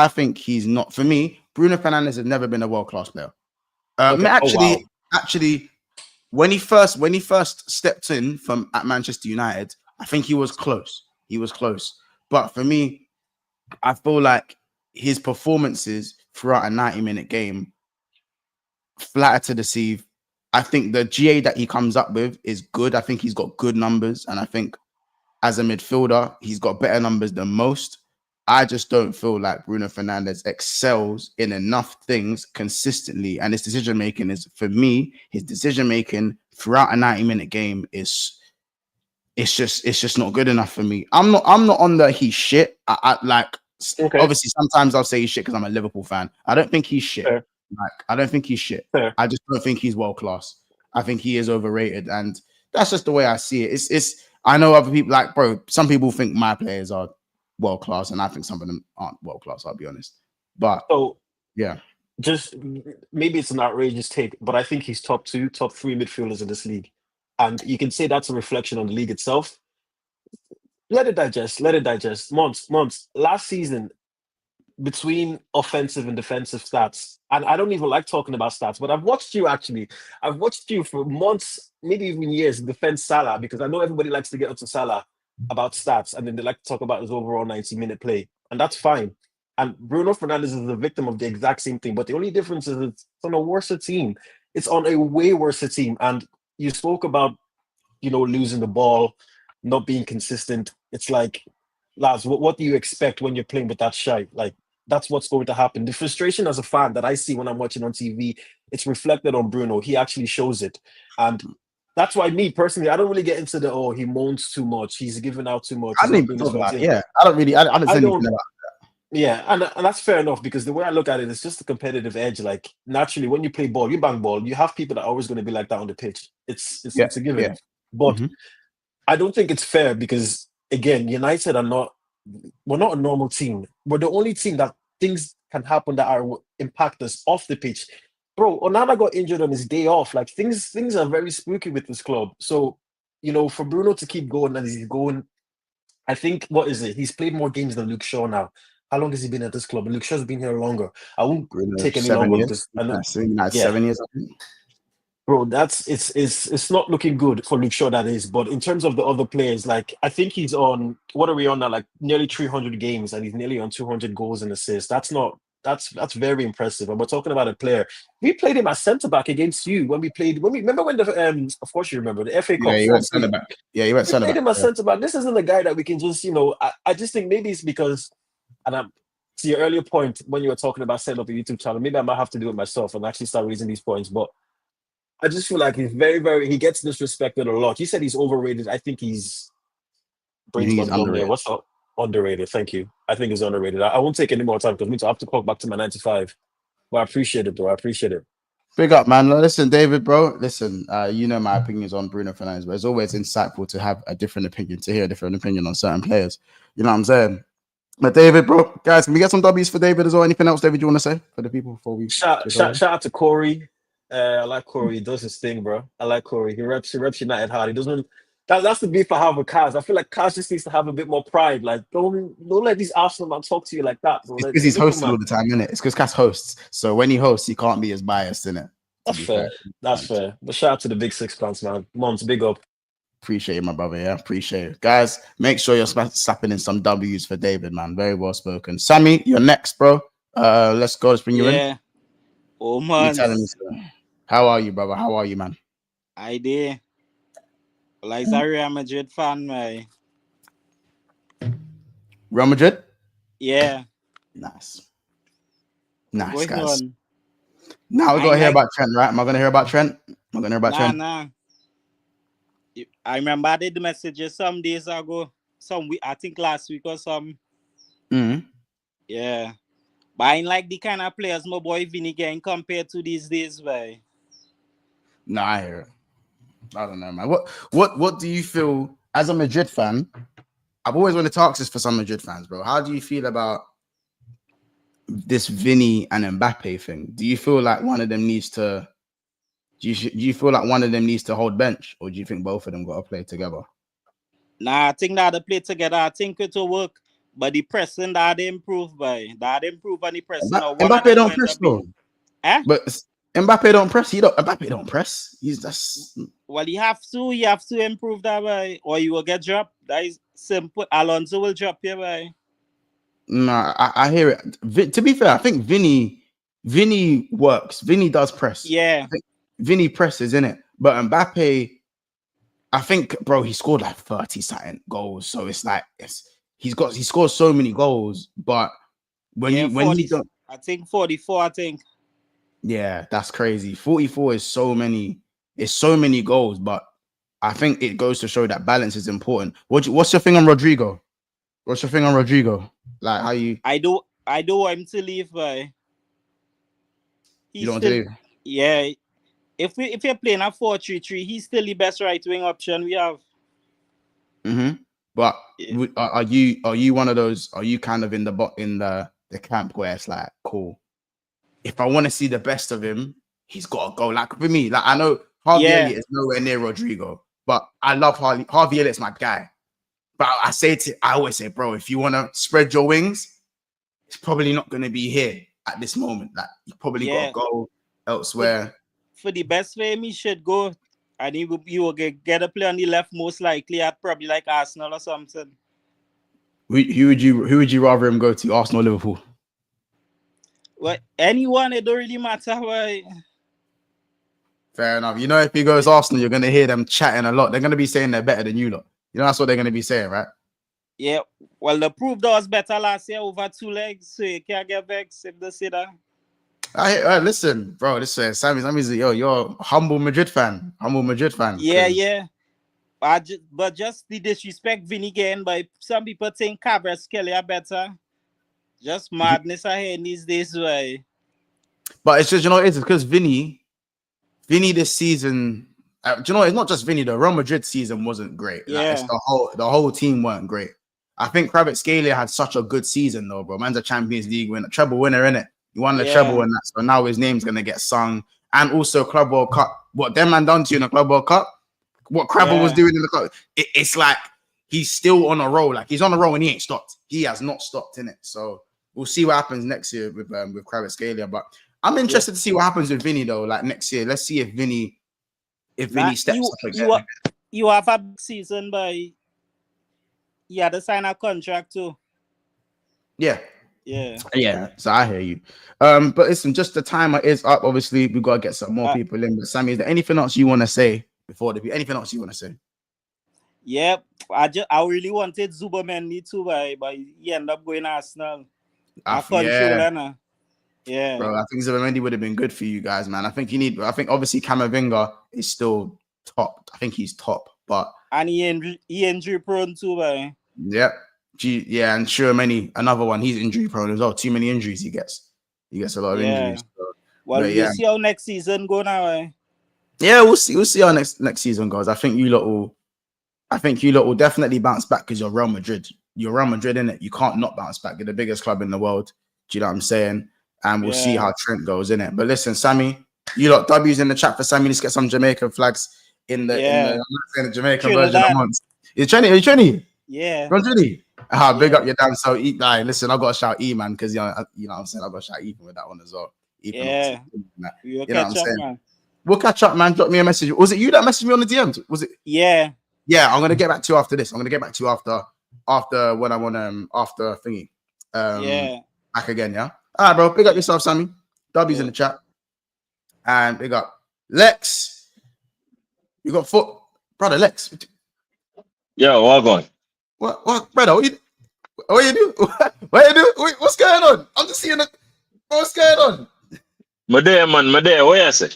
think he's not. For me, Bruno Fernandes has never been a world class player. Actually, when he first stepped in from at Manchester United, I think he was close. But for me, I feel like his performances throughout a 90-minute game flatter to deceive. I think the GA that he comes up with is good. I think he's got good numbers, and I think as a midfielder, he's got better numbers than most. I just don't feel like Bruno Fernandes excels in enough things consistently, and his decision making is, for me, his decision making throughout a 90-minute game is it's just not good enough for me. I'm not on the he's shit. Obviously sometimes I'll say he's shit because I'm a Liverpool fan. I don't think he's shit. Fair. I don't think he's shit. Fair. I just don't think he's world class. I think he is overrated, and that's just the way I see it. It's I know other people some people think my players are world class, and I think some of them aren't world class. I'll be honest, but yeah, just maybe it's an outrageous take, but I think he's top 2, top 3 midfielders in this league, and you can say that's a reflection on the league itself. Let it digest. Monts. Last season, between offensive and defensive stats, and I don't even like talking about stats, but I've watched you for months, maybe even years, defend Salah, because I know everybody likes to get up to Salah about stats, and then they like to talk about his overall 90-minute play, and that's fine. And Bruno Fernandes is a victim of the exact same thing, but the only difference is it's on a worse team. It's on a way worse team. And you spoke about, losing the ball, not being consistent. It's like, lads, what do you expect when you're playing with that shite? Like, that's what's going to happen. The frustration as a fan that I see when I'm watching on TV, it's reflected on Bruno. He actually shows it. And that's why me personally, I don't really get into he moans too much. He's giving out too much. I don't even talk about it. Yeah, I don't say anything about that. Yeah, and that's fair enough, because the way I look at it, it's just a competitive edge. Like, naturally, when you play ball, you bang ball, you have people that are always going to be like that on the pitch. It's a given. Yeah. But I don't think it's fair because, again, United we're not a normal team. We're the only team that things can happen that impact us off the pitch. Bro, Onana got injured on his day off. Like, things are very spooky with this club. So, for Bruno to keep going as he's going, I think, what is it? He's played more games than Luke Shaw now. How long has he been at this club? And Luke Shaw's been here longer. I won't take any longer because I know 7 years. I think. Bro, it's not looking good for Luke Shaw, that is. But in terms of the other players, like, I think he's on, what are we on now? Like nearly 300 games, and he's nearly on 200 goals and assists. That's very impressive. And we're talking about a player. We played him as centre back against you when we remember when of course you remember the FA Cup. Yeah, he went centre back. Yeah, he went centre back. We played him as centre back. This isn't a guy that we can just, I just think maybe it's because, and to your earlier point when you were talking about setting up a YouTube channel, maybe I might have to do it myself and actually start raising these points. But I just feel like he's he gets disrespected a lot. You said he's overrated. I think he's underrated. What's up? Underrated. Thank you. I think he's underrated. I won't take any more time because I have to clock back to my 95. But I appreciate it, bro. I appreciate it. Big up, man. Listen, David, bro. Listen, my opinions on Bruno Fernandes, but it's always insightful to have a different opinion, to hear a different opinion on certain players. You know what I'm saying? But David, bro, guys, can we get some W's for David as well? Anything else, David, you want to say for the people before we shout out to Corey? I like Corey. He does his thing, bro. I like Corey. He reps United hard. He doesn't. That's the beef I have with Kaz. I feel like Kaz just needs to have a bit more pride. Like, don't let these Arsenal man talk to you like that. It's because he's hosting all the time, innit? It's because Kaz hosts. So when he hosts, he can't be as biased, innit? That's fair. That's fair. But shout out to the big six plants, man. Monts, big up. Appreciate it, my brother. Yeah, appreciate it. Guys, make sure you're slapping in some W's for David, man. Very well spoken. Sammy, you're next, bro. Let's go. Let's bring you in. Oh, You telling me, Monts. sir? How are you, brother? How are you, man? I did. Like a Real Madrid fan, man. Real Madrid? Yeah. Nice. What Nice, going guys. on? Now we I got to hear like about Trent, right? Am I going to hear about Trent? nah. I remember I did the messages some days ago. Some week, I think last week or some. Mm. Yeah. But I ain't like the kind of players my boy Vinny getting compared to these days, man. No, I hear it. I don't know, man. What do you feel as a Madrid fan? I've always wanted to ask this for some Madrid fans, bro. How do you feel about this Vinny and Mbappe thing? Do you feel like one of them needs to? Do you feel like one of them needs to hold bench, or do you think both of them got to play together? Nah, I think that they play together. I think it will work. But the pressing that they improve by. That they improve on the pressing. Or one of Mbappe them don't will end press up though. being. Eh? But Mbappe don't press. Mbappe don't press. He's just. Well, you have to improve that way, or you will get dropped. That is simple. Alonso will drop you, by. Nah, I hear it. To be fair, I think Vinny works. Vinny does press. Yeah. I think Vinny presses in it, but Mbappe, I think, bro, he scored like 30 something goals. So it's like he scores so many goals, but when he don't, I think 44. I think. yeah, that's crazy. 44 is so many. It's so many goals, but I think it goes to show that balance is important. What's your thing on Rodrigo? What's your thing on Rodrigo? Like how you? I do want him to leave, by. You don't want to leave? Yeah. If you're playing a 4-3-3, he's still the best right wing option we have. Mm-hmm. But Yeah. are you one of those? Are you kind of in the camp where it's like, cool, if I want to see the best of him, he's got to go. Like for me, like I know Harvey Elliott is nowhere near Rodrigo, but I love Harvey Elliott's my guy. But I always say, bro, if you want to spread your wings, it's probably not going to be here at this moment. Like you probably got to go elsewhere. For the best for him, he should go, and he will get a play on the left, most likely at probably like Arsenal or something. Who would you rather him go to? Arsenal, Liverpool? Well, anyone, it don't really matter. Why? Fair enough. You know, if he goes Arsenal, you're going to hear them chatting a lot. They're going to be saying they're better than you lot. You know, that's what they're going to be saying, right? Yeah. Well, the proof that was better last year over 2 legs, so you can't get vexed if they say that. Listen, bro. Sammy's you're a humble Madrid fan. Yeah. But just the disrespect Vinny getting by some people think Kelly are better. Just madness ahead these days, why? But it's just it's because Vinny this season. It's not just Vinny. The Real Madrid season wasn't great. Yeah, like, it's the whole team weren't great. I think Kvaratskhelia had such a good season though, bro. Man's a Champions League winner, treble winner, innit? He won the treble and that, so now his name's gonna get sung. And also Club World Cup. What them man done to you in the Club World Cup? What Crabble was doing in the club? It's like he's still on a roll. Like he's on a roll and he ain't stopped. He has not stopped in it. So we'll see what happens next year with Kvaratskhelia. But I'm interested to see what happens with Vinny though. Like next year, let's see if Vinny steps up again. You have a big season, but you had to sign a contract too. Yeah. Yeah. So I hear you. But listen, just the timer is up. Obviously, we've got to get some more people in. But Sammy, is there anything else you want to say before the anything else you want to say? Yeah, I really wanted Zubomendi too, but he ended up going Arsenal. Yeah. Bro, I think Zubomendi would have been good for you guys, man. I think obviously Camavinga is still top. I think he's top, and he injury prone too, boy. Yep. Yeah, and Tchouaméni, another one. He's injury prone as well. Too many injuries he gets. He gets a lot of injuries. So, well, we'll see how next season go now. Yeah, we'll see. We'll see how next season goes. I think you lot will definitely bounce back because you're Real Madrid. You're Real Madrid, innit? You can't not bounce back. You're the biggest club in the world. Do you know what I'm saying? And we'll see how Trent goes, innit? But listen, Sammy, you lot W's in the chat for Sammy. Let's get some Jamaican flags in the I'm not saying the Jamaican version of Monts. Are you Trini? Yeah. Trini? Big up your damn so listen, I gotta shout E, man, because you know what I'm saying, I gotta shout Ethan with that one as well. Ethan, you know what I'm saying? Man. We'll catch up, man. Drop me a message. Was it you that messaged me on the DMs? Was it? Yeah. I'm gonna get back to you after this. I'm gonna get back to you after when I'm on after thingy. Back again, yeah. All right, bro. Pick up yourself, Sammy. W's in the chat. And they got Lex. You got foot, brother Lex. Yo, what going? What, brother? What you do? What you do? What's going on? I'm just seeing it. What's going on? My there, man. What you say?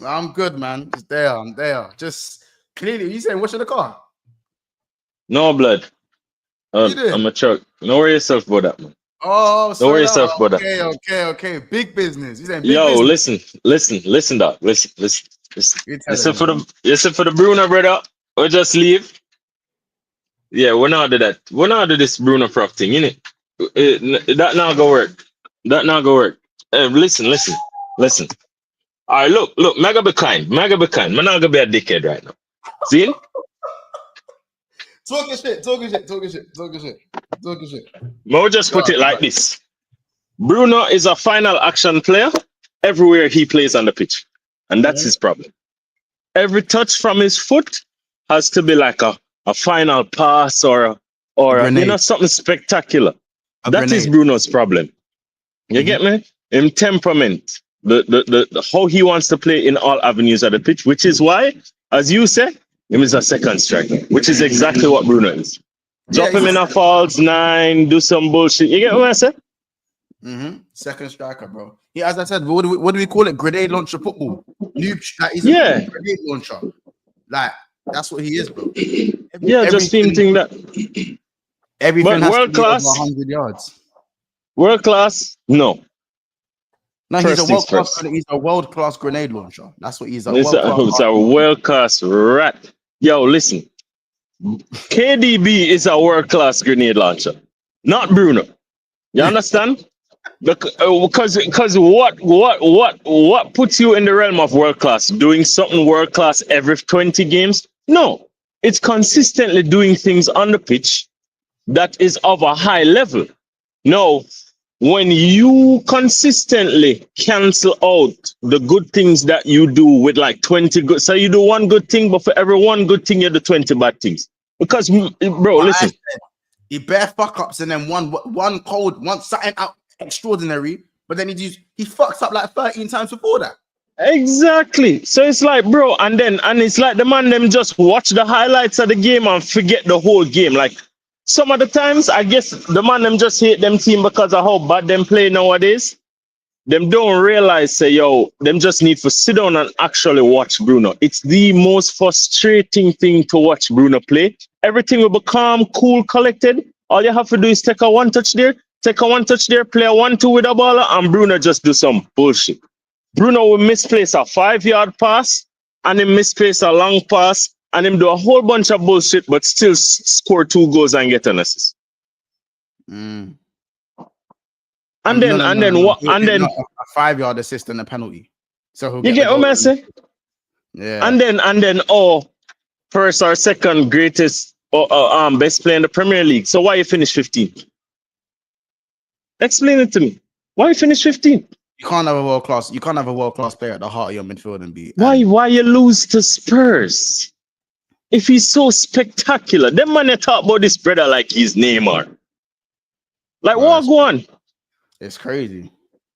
I'm good, man. Just there. I'm there. Just clearly, you saying washing the car? No blood. What you doing? I'm a truck. Don't worry yourself about that, man. Oh, Don't worry yourself about that. Okay. Big business. You saying big Yo, business? listen, dog. Listen. You tell Listen him, for the Bruno brother. Or just leave. Yeah, we're not do that. We're not do this Bruno prop thing, innit? That not go work. Listen. All right, look, mega be kind. Man not gonna be a dickhead right now. See? Talking shit. We'll just put it like this. Bruno is a final action player everywhere he plays on the pitch. And that's his problem. Every touch from his foot has to be like a final pass or something spectacular. That is Bruno's problem. You get me? In temperament. The how he wants to play in all avenues of the pitch, which is why, as you say, him is a second striker, which is exactly what Bruno is. Drop him in a false nine, do some bullshit. You get what I said? Second striker, bro. Yeah, as I said, what do we call it? Grenade launcher football. He's a grenade launcher. Like, that's what he is, bro. Just think that. Everything has world to be class, over 100 yards. World class, no. No, he's a world class grenade launcher. That's what he's. It's a world class rat. Yo, listen. KDB is a world class grenade launcher, not Bruno. You understand? Because what puts you in the realm of world class? Doing something world class every 20 games? No, it's consistently doing things on the pitch that is of a high level. No. When you consistently cancel out the good things that you do with like 20 good, so you do one good thing, but for every one good thing, you do 20 bad things. Because, bro, listen. He bare fuck ups and then one something out extraordinary, but then he fucks up like 13 times before that. Exactly. So it's like, bro, and it's like the man them just watch the highlights of the game and forget the whole game. Like, some of the times, I guess the man them just hate them team because of how bad them play nowadays. Them don't realize, them just need to sit down and actually watch Bruno. It's the most frustrating thing to watch Bruno play. Everything will be calm, cool, collected. All you have to do is take a one touch there, play a 1-2 with a ball, and Bruno just do some bullshit. Bruno will misplace a 5-yard pass, and then misplace a long pass, and him do a whole bunch of bullshit, but still score 2 goals and get an assist. And then a 5-yard assist and a penalty. So you get what I say? Yeah. And then first or second greatest best player in the Premier League. So why you finish 15th? Explain it to me. Why you finish 15th? You can't have a world class player at the heart of your midfield and be. Why you lose to Spurs? If he's so spectacular, them man they talk about this brother like he's Neymar. Like what go on? It's crazy.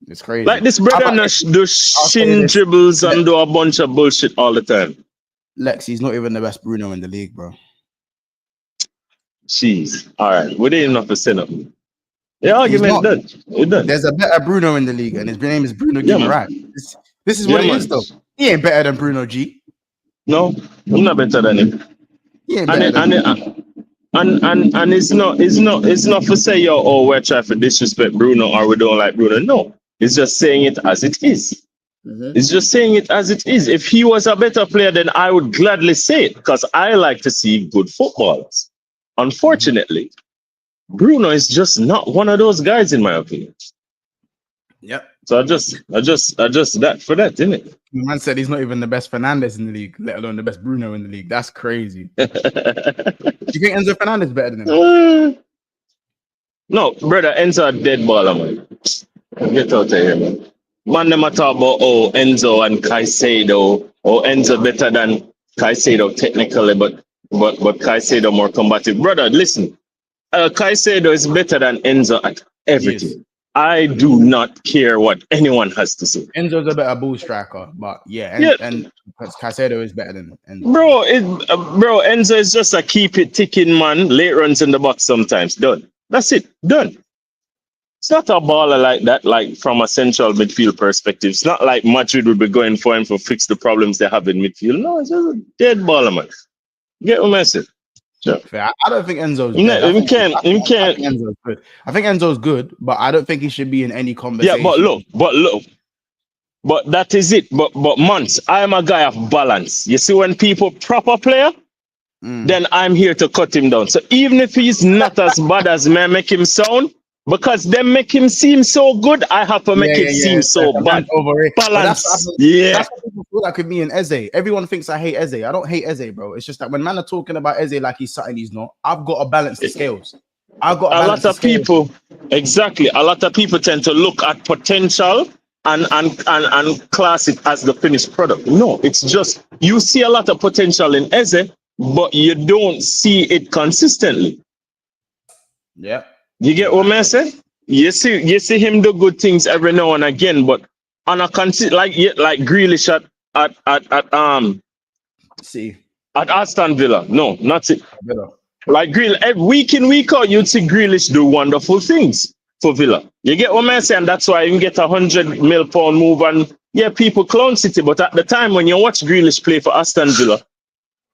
Like this brother do shin dribbles and do a bunch of bullshit all the time. Lex, he's not even the best Bruno in the league, bro. Jeez. All right, we didn't have to say nothing. The argument done. We're done. There's a better Bruno in the league, and his name is Bruno Guimaraes. This is what he is, though. He ain't better than Bruno G. No, I'm not better than him. He ain't better than him. And it's not for say we're trying to disrespect Bruno or we don't like Bruno. No, it's just saying it as it is. It's just saying it as it is. If he was a better player, then I would gladly say it because I like to see good footballers. Unfortunately, Bruno is just not one of those guys, in my opinion. Yep. So I just that for that, didn't it? The man said he's not even the best Fernandes in the league, let alone the best Bruno in the league. That's crazy. Do you think Enzo Fernandes is better than him? No, brother, Enzo a dead baller, man. Get out of here, man. Man, them a talk about Enzo and Caicedo. Enzo better than Caicedo technically, but Caicedo more combative. Brother, listen. Caicedo is better than Enzo at everything. I do not care what anyone has to say. Enzo's a better ball striker, but yeah, Yeah, and Caicedo is better than Enzo. bro, Enzo is just a keep it ticking man. Late runs in the box sometimes. Done. That's it. Done. It's not a baller like that, like from a central midfield perspective. It's not like Madrid would be going for him to fix the problems they have in midfield. No, it's just a dead baller, man. Get what I said. Sure. I don't think Enzo's No, dead. I think Enzo's good. I think Enzo's good, but I don't think he should be in any conversation. Yeah, but that is it. But Monts, I am a guy of balance. You see, when people proper player, then I'm here to cut him down. So even if he's not as bad as me make him sound, because they make him seem so good, I have to make it seem so bad. Balance. That's what people feel like with me and Eze. Everyone thinks I hate Eze. I don't hate Eze, bro. It's just that when man are talking about Eze like he's something he's not, I've got to balance the scales. A lot of people tend to look at potential and class it as the finished product. No, it's just you see a lot of potential in Eze, but you don't see it consistently. Yeah. You get what I'm saying? You see him do good things every now and again, but on a like Grealish at Aston Villa. No, not it. Like week in, week out, you'd see Grealish do wonderful things for Villa. You get what I'm saying? That's why you can get £100 million move, and yeah, people clown City. But at the time when you watch Grealish play for Aston Villa,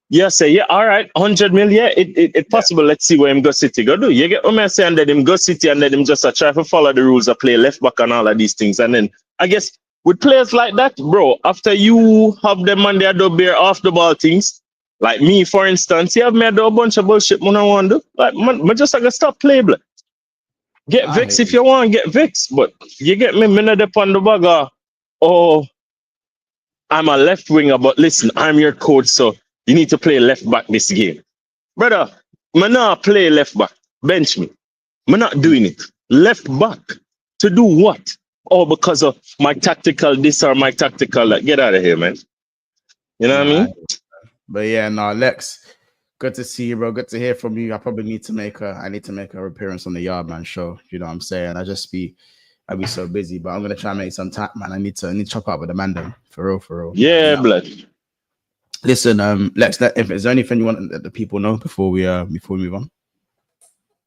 you say, yeah, all right, 100 million, yeah, it's possible. Let's see where him go City go do. You get what I'm saying? That him go City and then him just try to follow the rules of play left back and all of these things. And then I guess with players like that, bro, after you have them and they do bear off the ball things, like me, for instance, you have me do a bunch of bullshit man I want to do. Like, man, just like stop play, bro. Get vexed if you want, get vexed. But you get me, not upon the bagger. Oh, I'm a left winger, but listen, I'm your coach, so you need to play left back this game. Brother, I'm not play left back. Bench me. I'm not doing it. Left back. To do what? Oh, because of my tactical this or my tactical that. Get out of here, man. You know what I mean? But yeah, no, Lex, good to see you, bro. Good to hear from you. I probably need to make a appearance on the Yardman show. You know what I'm saying? I'll be so busy, but I'm gonna try and make some time, man. I need to chop up with the man then. For real. Yeah, blood. Listen, Lex, if there's anything you want that the people know before we move on.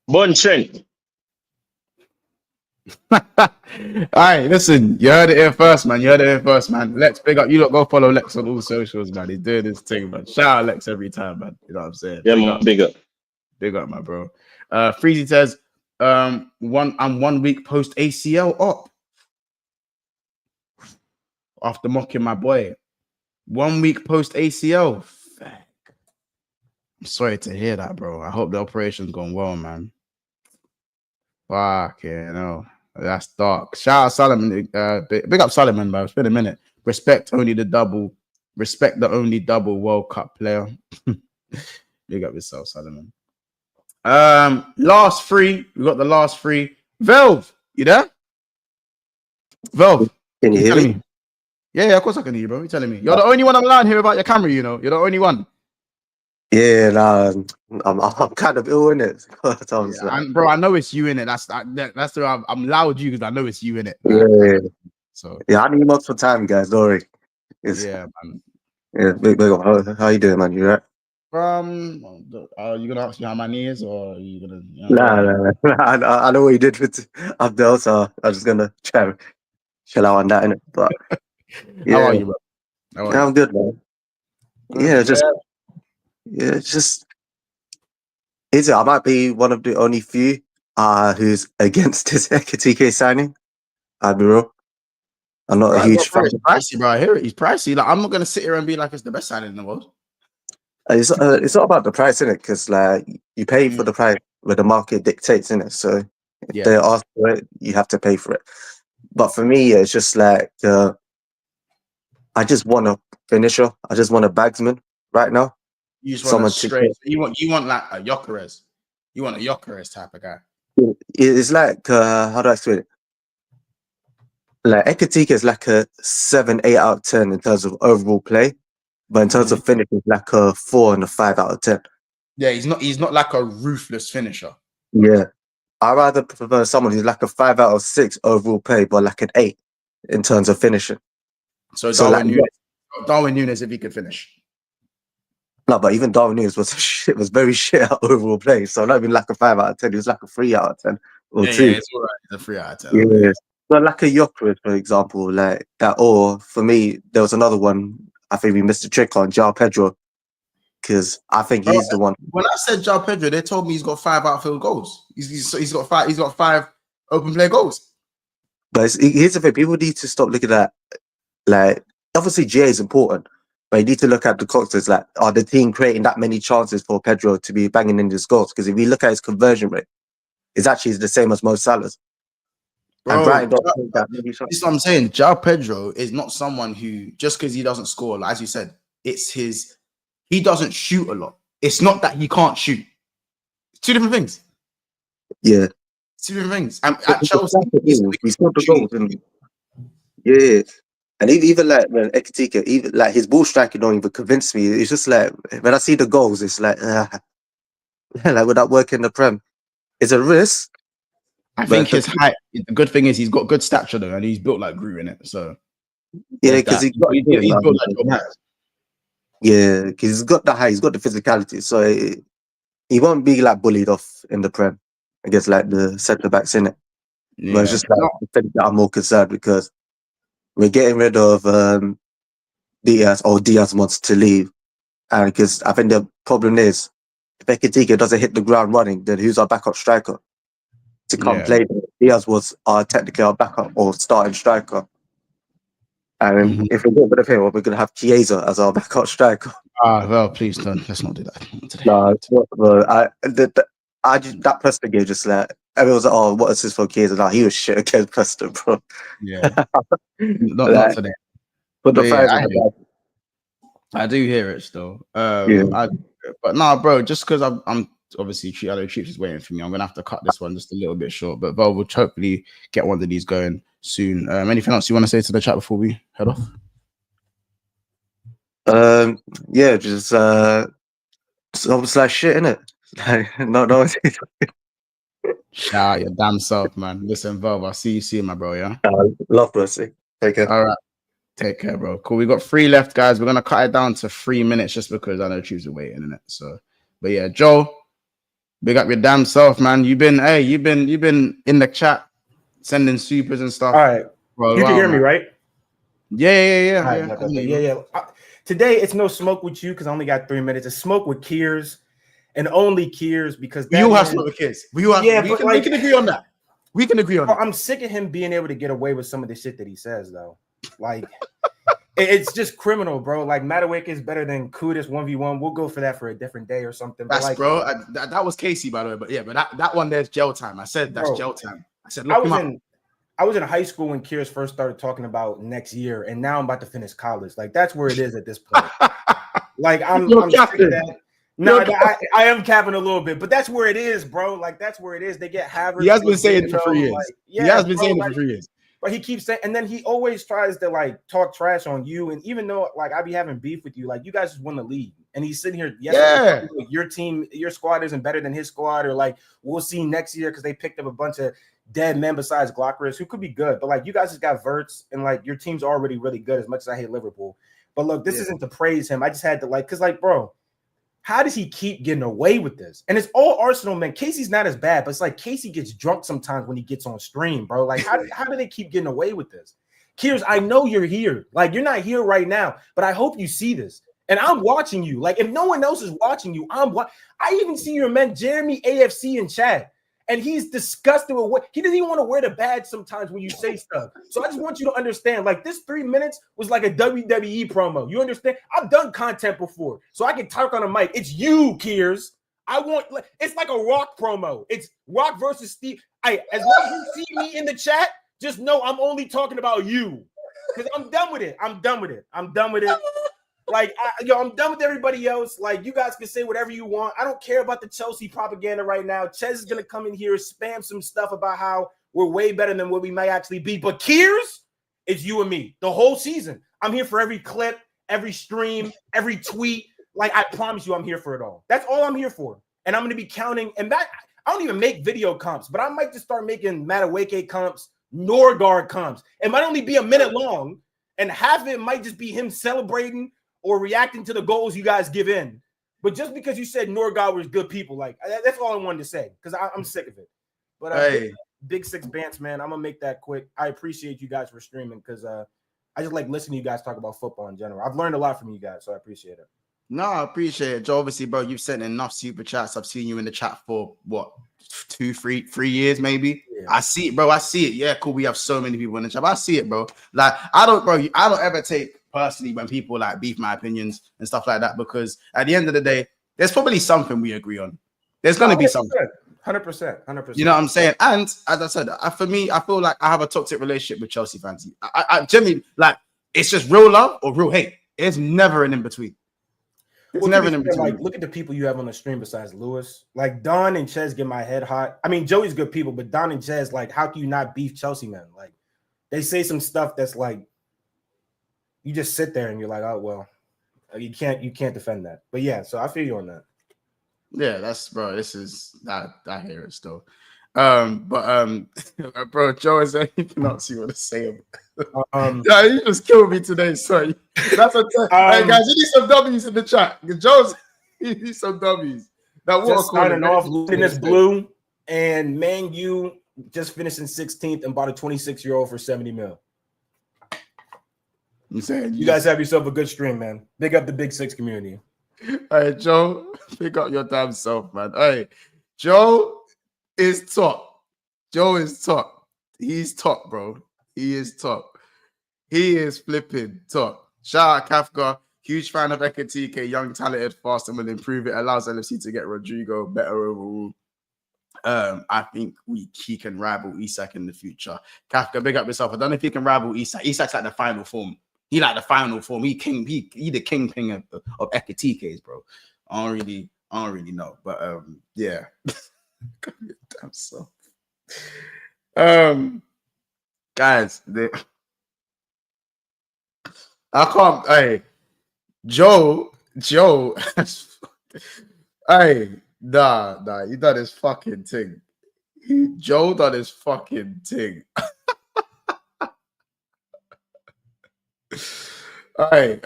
Bon Trent. All right, listen, you heard it here first, man. Lex, big up. You lot go follow Lex on all socials, man. He's doing this thing, man. Shout out Lex every time, man. You know what I'm saying? Yeah, big up, my bro. Freezy says, I'm 1 week post ACL up. After mocking my boy. 1 week post ACL. I'm sorry to hear that, bro. I hope the operation's going well, man. Fuck, yeah, no. That's dark. Shout out Solomon. Big up Solomon, bro. It's been a minute. Respect the only double World Cup player. Big up yourself, Solomon. Last three. We got the last three. Velv, you there? Velv, can you hear me? Yeah, of course I can hear you, bro. You're telling me. You're the only one online here about your camera, you know. You're the only one. Yeah, nah, I'm kind of ill in it. Bro, I know it's you in it. That's why I'm loud you because I know it's you in it. Yeah. So yeah, I need lots of time, guys. Don't worry. Yeah, man. Yeah, big up. How you doing, man? You right? Are you gonna ask me how my knee is, or are you gonna? Nah. I know what you did with Abdel, so I'm just gonna try to chill out on that, innit? But yeah. How are you, bro? I'm good, man. Yeah, I might be one of the only few who's against this Ekitike signing. I'll be real. I'm not a huge fan. It's pricey, bro. I hear it. He's pricey. Like, I'm not gonna sit here and be like it's the best signing in the world. It's not about the price, innit? Because like you pay for the price where the market dictates, innit? So if they ask for it, you have to pay for it. But for me, it's just like I just want a finisher. I just want a bagsman right now. You just want straight. You want like a Gyökeres. You want a Gyökeres type of guy. It's like how do I explain it? Like Ekitike is like a 7, 8 out of 10 in terms of overall play, but in terms of finish, it's like a 4 and a 5 out of 10. Yeah, he's not like a ruthless finisher. Yeah, I rather prefer someone who's like a 5 out of 6 overall play, but like an 8 in terms of finishing. So like, Darwin Núñez, if he could finish. No, but even Darwin Núñez was very shit at overall play. So not even like a 5 out of 10. He was like a 3 out of 10 or 2. Yeah, it's all right. It's a 3 out of 10. Yeah. Okay. But like a Gyökeres, for example, like that. Or for me, there was another one. I think we missed a trick on João Pedro, because I think he's the one. When I said João Pedro, they told me he's got 5 outfield goals. He's got 5. He's got 5 open play goals. But here's the thing: people need to stop looking at, like, obviously GA is important, but you need to look at the context. Like, are the team creating that many chances for Pedro to be banging in his goals? Because if you look at his conversion rate, it's actually the same as Mo Salah's. Bro, and this is what I'm saying. João Pedro is not someone who, just because he doesn't score, like, as you said, he doesn't shoot a lot. It's not that he can't shoot. It's 2 different things. Yeah. It's 2 different things. And at Chelsea, we scored the goals. Yeah. And even like when Ekitike, even like his ball striking don't even convince me. It's just like, when I see the goals, it's like, like, would that work in the Prem? It's a risk. I think his height, the good thing is he's got good stature though, and he's built like Groot in it. So yeah, because he's built like Joe Matt. Yeah, because he's got the height, he's got the physicality, so he won't be like bullied off in the Prem against like the centre backs in it. Yeah. But it's just like the thing that I'm more concerned, because we're getting rid of Diaz wants to leave, and because I think the problem is if Ekitike doesn't hit the ground running, then who's our backup striker to come play? Diaz was technically our backup or starting striker. And if we get rid of him, we're going to have Chiesa as our backup striker. Well, please don't. Let's not do that today. No, that Preston game just like, everyone was like, oh, what is this for Chiesa? Nah, he was shit against Preston, bro. Yeah. not today. But the I do hear it still. But nah, bro, just because I'm obviously Chiefs is waiting for me, I'm gonna have to cut this one just a little bit short. But Val will hopefully get one of these going soon. Anything else you want to say to the chat before we head off? Yeah, just some slash shit, innit? No. Shout out your damn self, man. Listen, Val, I'll see you soon, my bro. Yeah. Love, Percy. Take care. All right. Take care, bro. Cool. We got 3 left, guys. We're gonna cut it down to 3 minutes just because I know Chiefs are waiting in it. So, but yeah, Joe, big up your damn self, man. You've been in the chat sending supers and stuff. All right, you can hear me, right? Yeah. Right, yeah. Today it's no smoke with you because I only got 3 minutes. It's smoke with Kiers, and only Kiers because we all have smoke with Kiers. We can agree on that. We can agree on that. I'm sick of him being able to get away with some of the shit that he says, though. Like, it's just criminal, bro. Like, Madueke is better than Kudus 1v1. We'll go for that for a different day or something. That's like, bro. That was Casey, by the way. But yeah, but that one there's gel time. I said that's gel time. I said I was in high school when Kiers first started talking about next year, and now I'm about to finish college. Like, that's where it is at this point. Like, I'm sick of that. No, I am capping a little bit, but that's where it is, bro. Like, that's where it is. They get Havertz. He has been saying it for 3 years. Like, he has been saying it for 3 years. But he keeps saying, and then he always tries to like talk trash on you. And even though like I be having beef with you, like you guys just won the league, and he's sitting here, your team, your squad isn't better than his squad, or like we'll see next year because they picked up a bunch of dead men besides Glockers who could be good. But like you guys just got Verts, and like your team's already really good. As much as I hate Liverpool, but look, this isn't to praise him. I just had to because like, bro, how does he keep getting away with this? And it's all Arsenal, man. Casey's not as bad, but it's like Casey gets drunk sometimes when he gets on stream, bro. Like, how do they keep getting away with this? Kiers, I know you're here. Like, you're not here right now, but I hope you see this. And I'm watching you. Like, if no one else is watching you, I even see your man, Jeremy AFC in chat. And he's disgusted with what he doesn't even want to wear the badge sometimes when you say stuff. So I just want you to understand, like this 3 minutes was like a WWE promo. You understand? I've done content before, so I can talk on a mic. It's you, Kiers. It's like a Rock promo. It's Rock versus Steve. As long as you see me in the chat, just know I'm only talking about you. Because I'm done with it. I'm done with it. Like, I'm done with everybody else. Like, you guys can say whatever you want. I don't care about the Chelsea propaganda right now. Ches is going to come in here, spam some stuff about how we're way better than what we might actually be. But Kiers, it's you and me the whole season. I'm here for every clip, every stream, every tweet. Like, I promise you I'm here for it all. That's all I'm here for. And I'm going to be counting. And that I don't even make video comps, but I might just start making Madueke comps, Norgard comps. It might only be a minute long, and half of it might just be him celebrating or reacting to the goals you guys give in. But just because you said Norgard was good people, like that's all I wanted to say because I'm sick of it. But Hey. Big Six Bants, man, I'm gonna make that quick. I appreciate you guys for streaming because I just like listening to you guys talk about football in general. I've learned a lot from you guys, so I appreciate it. No, I appreciate it, Joe. Obviously, bro, you've sent enough super chats. I've seen you in the chat for what, 3 years, maybe. Yeah. I see it, bro. I see it. Yeah, cool. We have so many people in the chat. But I see it, bro. Like, I don't ever take personally when people like beef my opinions and stuff like that, because at the end of the day, there's probably something we agree on. There's gonna be something. 100%. You know what I'm saying? And as I said, for me, I feel like I have a toxic relationship with Chelsea fans. I generally like it's just real love or real hate. It's never an in between. It's never an in between. Like, look at the people you have on the stream besides Lewis. Like Don and Ches get my head hot. I mean, Joey's good people, but Don and Ches, like, how can you not beef Chelsea, man? Like, they say some stuff that's like, you just sit there and you're like, oh well, you can't defend that. But yeah, so I feel you on that. Yeah, that's bro. This is I hear it still. Bro, Joe, is there anything else you want to say? Yeah, you just killed me today. Sorry. That's a hey guys, you need some W's in the chat. Joe's you need some W's. That just starting off in this blue, and Man U just finished in 16th and bought a 26-year-old for 70 mil. You saying you guys have yourself a good stream, man. Big up the Big Six community. All right, Joe, pick up your damn self, man. All right, Joe is top. Joe is top. He's top, bro. He is top. He is flipping top. Shout out Kafka. Huge fan of Ekitike. Young, talented, fast, and will improve. It allows LFC to get Rodrigo better overall. I think he can rival Isak in the future. Kafka, big up yourself. I don't know if he can rival Isak. Isak's like the final form. He like the final form. He the kingpin of Ekitikes, bro. I don't really know. But yeah. Damn self. Guys, I can't. Hey, Joe. Hey, nah. He done his fucking thing. Joe done his fucking thing. All right,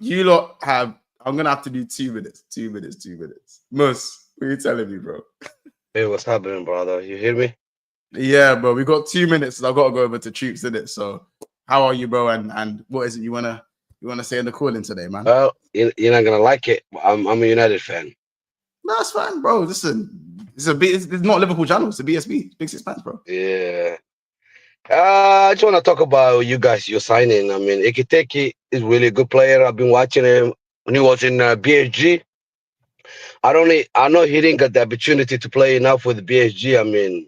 you lot have. I'm gonna have to do 2 minutes. 2 minutes. Mus, what are you telling me, bro? Hey, what's happening, brother? You hear me? Yeah, bro. We got 2 minutes. I've got to go over to Troops in it. So, how are you, bro? And what is it you wanna say in the calling today, man? Well, you're not gonna like it. I'm a United fan. No, that's fine, bro. Listen, it's not Liverpool channel. It's a BSB, Big Six Fans, bro. Yeah. I just want to talk about you guys. You're signing. I mean, Ekitike is really a good player. I've been watching him when he was in BSG. I know he didn't get the opportunity to play enough with BSG. I mean,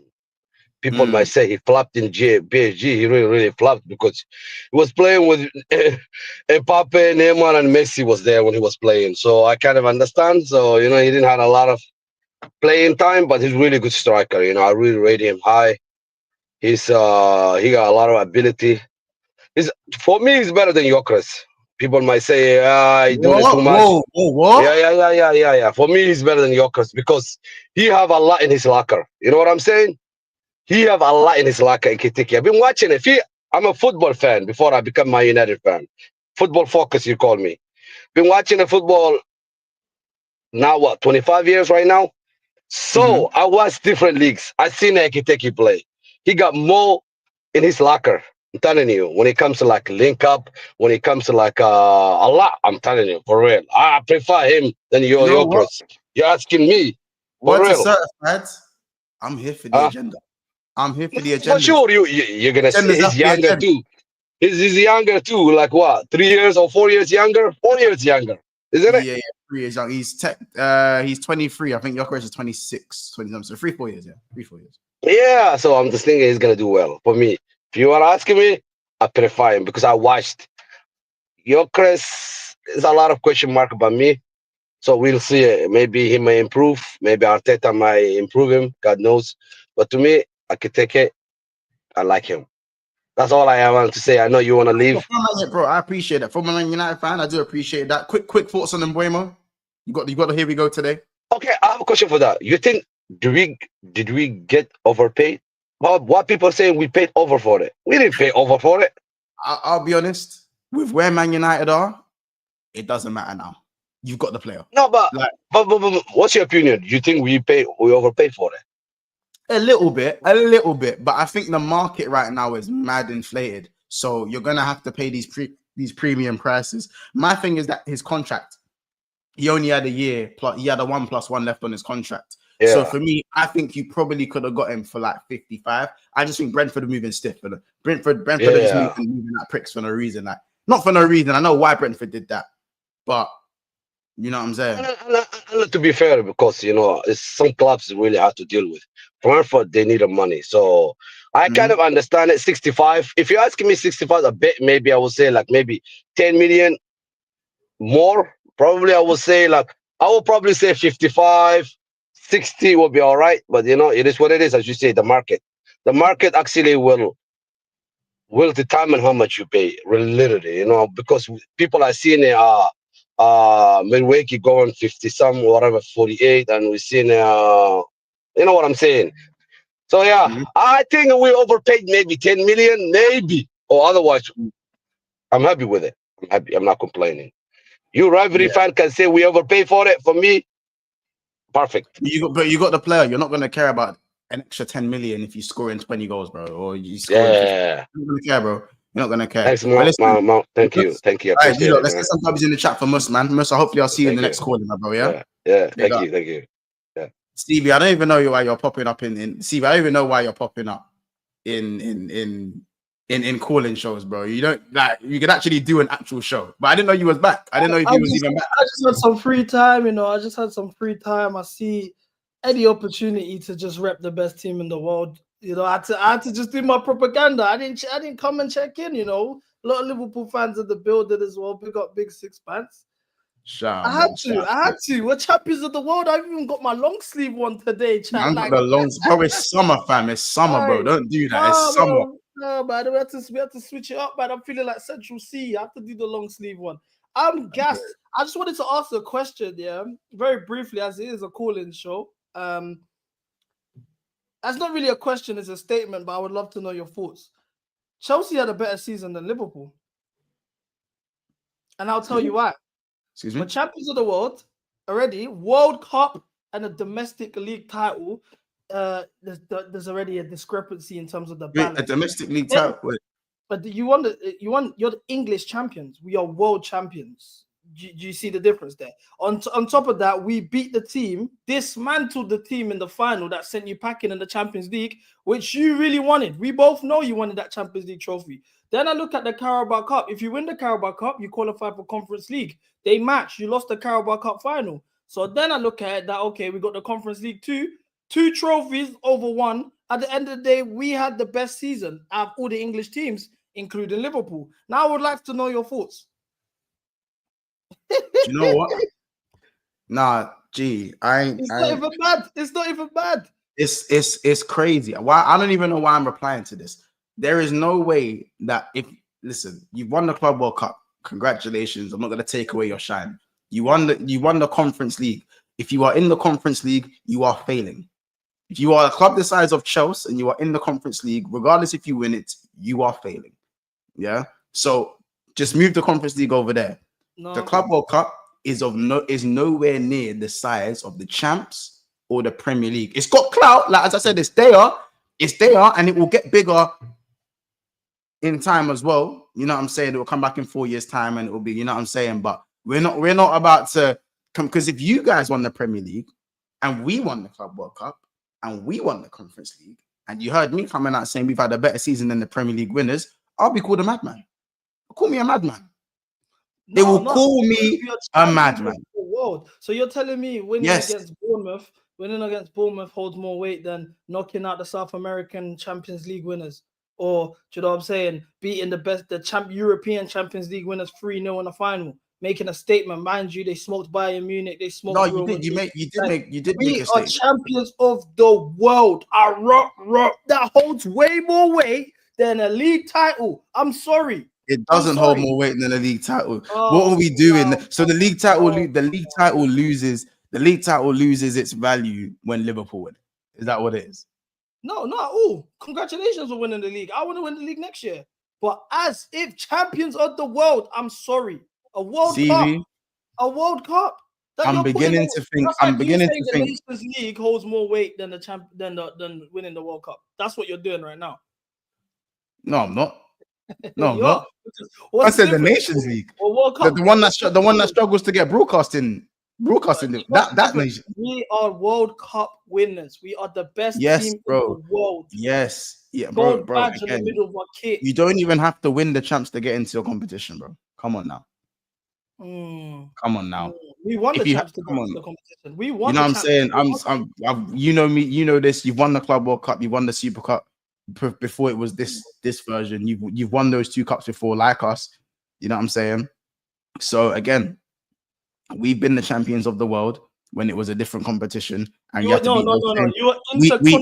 people might say he flopped in BSG. He really flopped because he was playing with Mbappe, Neymar, and Messi was there when he was playing. So I kind of understand. So, he didn't have a lot of playing time, but he's a really good striker. I really rate him high. He got a lot of ability. For me, he's better than Gyökeres. People might say, he's doing too much. Whoa, what? Yeah. For me, he's better than Gyökeres because he have a lot in his locker. You know what I'm saying? He have a lot in his locker, Ekitike. I've been watching it. I'm a football fan before I become my United fan. Football focus, you call me. Been watching the football now, 25 years right now? So I watch different leagues. I seen Ekitike play. He got more in his locker. I'm telling you, when it comes to like link up, when it comes to like a lot, I'm telling you, for real. I prefer him than Gyökeres. You're asking me. For real. I'm here for the agenda. I'm here for the agenda. For sure, you're gonna say he's younger too. He's younger too, like what? 3 years or 4 years younger? 4 years younger, isn't it? Yeah, 3 years young. He's 23. I think Gyökeres is 26, 27. So 3-4 years, yeah. 3-4 years. Yeah, so I'm just thinking he's gonna do well. For me, if you are asking me, I prefer him because I watched Gyökeres. There's a lot of question mark about me, so we'll see. Maybe he may improve. Maybe Arteta might improve him. God knows. But to me, Ekitike, I like him. That's all I want to say. I know you want to leave, bro. I appreciate that. From a United fan, I do appreciate that. Quick thoughts on Mbeumo. You got the here we go today. Okay, I have a question for that. You think did we get overpaid? What people saying we paid over for it? We didn't pay over for it. I'll be honest. With where Man United are, it doesn't matter now. You've got the player. No, but, Like, but what's your opinion? Do you think we overpaid for it? a little bit. But I think the market right now is mad inflated. So you're gonna have to pay these premium prices. My thing is that his contract, he only had a year plus. He had a 1+1 left on his contract. Yeah. So for me, I think you probably could have got him for like 55. I just think Brentford are moving stiff. Brentford are just moving like pricks for no reason. Like, not for no reason. I know why Brentford did that, but you know what I'm saying. And to be fair, because it's some clubs really hard to deal with. Brentford, they need the money, so I kind of understand it. 65. If you're asking me 65 a bit, maybe I would say like maybe 10 million more. Probably I would say like I will probably say 55, 60 will be all right. But it is what it is, as you say. The market actually will determine how much you pay, literally. Because people are seeing Milwaukee going 50 some whatever 48, and we're seeing you know what I'm saying. So yeah, I think we overpaid maybe 10 million, maybe, or otherwise I'm happy with it. I'm happy. I'm not complaining. You rivalry fan can say we overpaid for it. For me, perfect. But you got the player. You're not going to care about an extra 10 million if you score in 20 goals, bro, or you score. Yeah. You're not going to care, bro. You're not going to care. Thanks, Mom. Thank you. I appreciate it. Let's get some clubs in the chat for Mus, man. Mus, hopefully I'll see you in the next call, bro. Yeah. Thank you. Yeah. Stevie, I don't even know why you're popping up Stevie, I don't even know why you're popping up in calling shows, bro. You don't you could actually do an actual show, but I didn't know you was back. I didn't know if you was even back. I just had some free time, I see any opportunity to just rep the best team in the world. I had to just do my propaganda. I didn't come and check in. A lot of Liverpool fans in the building as well. Big up, Big Six Pants. I had to. We're champions of the world. I've even got my long sleeve one today. Chat. Bro, it's summer, fam. It's summer, bro. Don't do that. It's summer. Bro. No, man, we have to switch it up, man. I'm feeling like Central C. I have to do the long sleeve one. I'm gassed. I just wanted to ask a question, very briefly, as it is a call-in show. That's not really a question, it's a statement, but I would love to know your thoughts. Chelsea had a better season than Liverpool. And I'll tell you why. Excuse me? We're champions of the world already, World Cup and a domestic league title. There's already a discrepancy in terms of the balance. A domestic league title? But you're the English champions. We are world champions. Do you see the difference there? On top of that, we beat the team, dismantled the team in the final that sent you packing in the Champions League, which you really wanted. We both know you wanted that Champions League trophy. Then I look at the Carabao Cup. If you win the Carabao Cup, you qualify for Conference League. They match. You lost the Carabao Cup final. So then I look at it that, okay, we got the Conference League 2 trophies over one. At the end of the day, we had the best season out of all the English teams, including Liverpool. Now I would like to know your thoughts. Do you know what? Nah, It's not even bad. It's crazy. Why? I don't even know why I'm replying to this. There is no way that you've won the Club World Cup. Congratulations. I'm not gonna take away your shine. You won the Conference League. If you are in the Conference League, you are failing. If you are a club the size of Chelsea and you are in the Conference League, regardless if you win it, you are failing. Yeah. So just move the Conference League over there. No. The Club World Cup is nowhere near the size of the Champs or the Premier League. It's got clout, like as I said, it's there, and it will get bigger in time as well. You know what I'm saying? It will come back in 4 years' time, and it will be, you know what I'm saying. But we're not about to come, because if you guys won the Premier League and we won the Club World Cup and we won the Conference League, and you heard me coming out saying we've had a better season than the Premier League winners, I'll be called a madman. Call me a madman. They will call me a madman. So you're telling me winning against Bournemouth holds more weight than knocking out the South American Champions League winners, or do you know what I'm saying? Beating the European Champions League winners 3-0 in the final, making a statement. Mind you, they smoked Bayern Munich. They smoked. No, you did. You did make a statement. We are champions of the world. That holds way more weight than a league title. I'm sorry. It doesn't hold more weight than a league title. What are we doing? So the league title loses its value when Liverpool win. Is that what it is? No, not at all. Congratulations on winning the league. I want to win the league next year. But as if champions of the world, I'm sorry, a World Cup. That I'm you're beginning putting, to think. that's I'm like beginning you saying to the think. Nations League holds more weight than than winning the World Cup. That's what you're doing right now. No, I'm not. No, I'm You not. are. What's I said the difference? Nations League. Or World The, Cup. the one that struggles to get broadcasting. That nation. We are World Cup winners. We are the best Yes, team bro. in the world. Yes. Yeah, Gold bro. badge in the Again, middle of our kit. you don't even have to win the champs to get into your competition, bro. Come on now. Come on now. We won If the you champs to come get on. into the competition. We won. You know the what I'm champs. saying? I'm you know me, you know this. You've won the Club World Cup, you won the Super Cup before it was this version. You've won those 2 cups before, like us. You know what I'm saying? So again, we've been the champions of the world when it was a different competition, and you have to beat those teams. You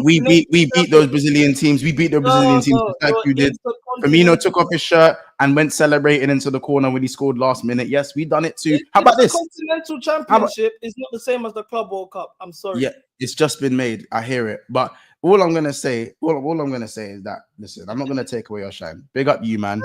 We beat those Brazilian teams. We beat the Brazilian teams just like you did. Firmino took off his shirt and went celebrating into the corner when he scored last minute. Yes, we done it too. How about this? Continental Championship is not the same as the Club World Cup. I'm sorry. Yeah, it's just been made. I hear it, but all I'm gonna say is that listen, I'm not gonna take away your shine. Big up you, man.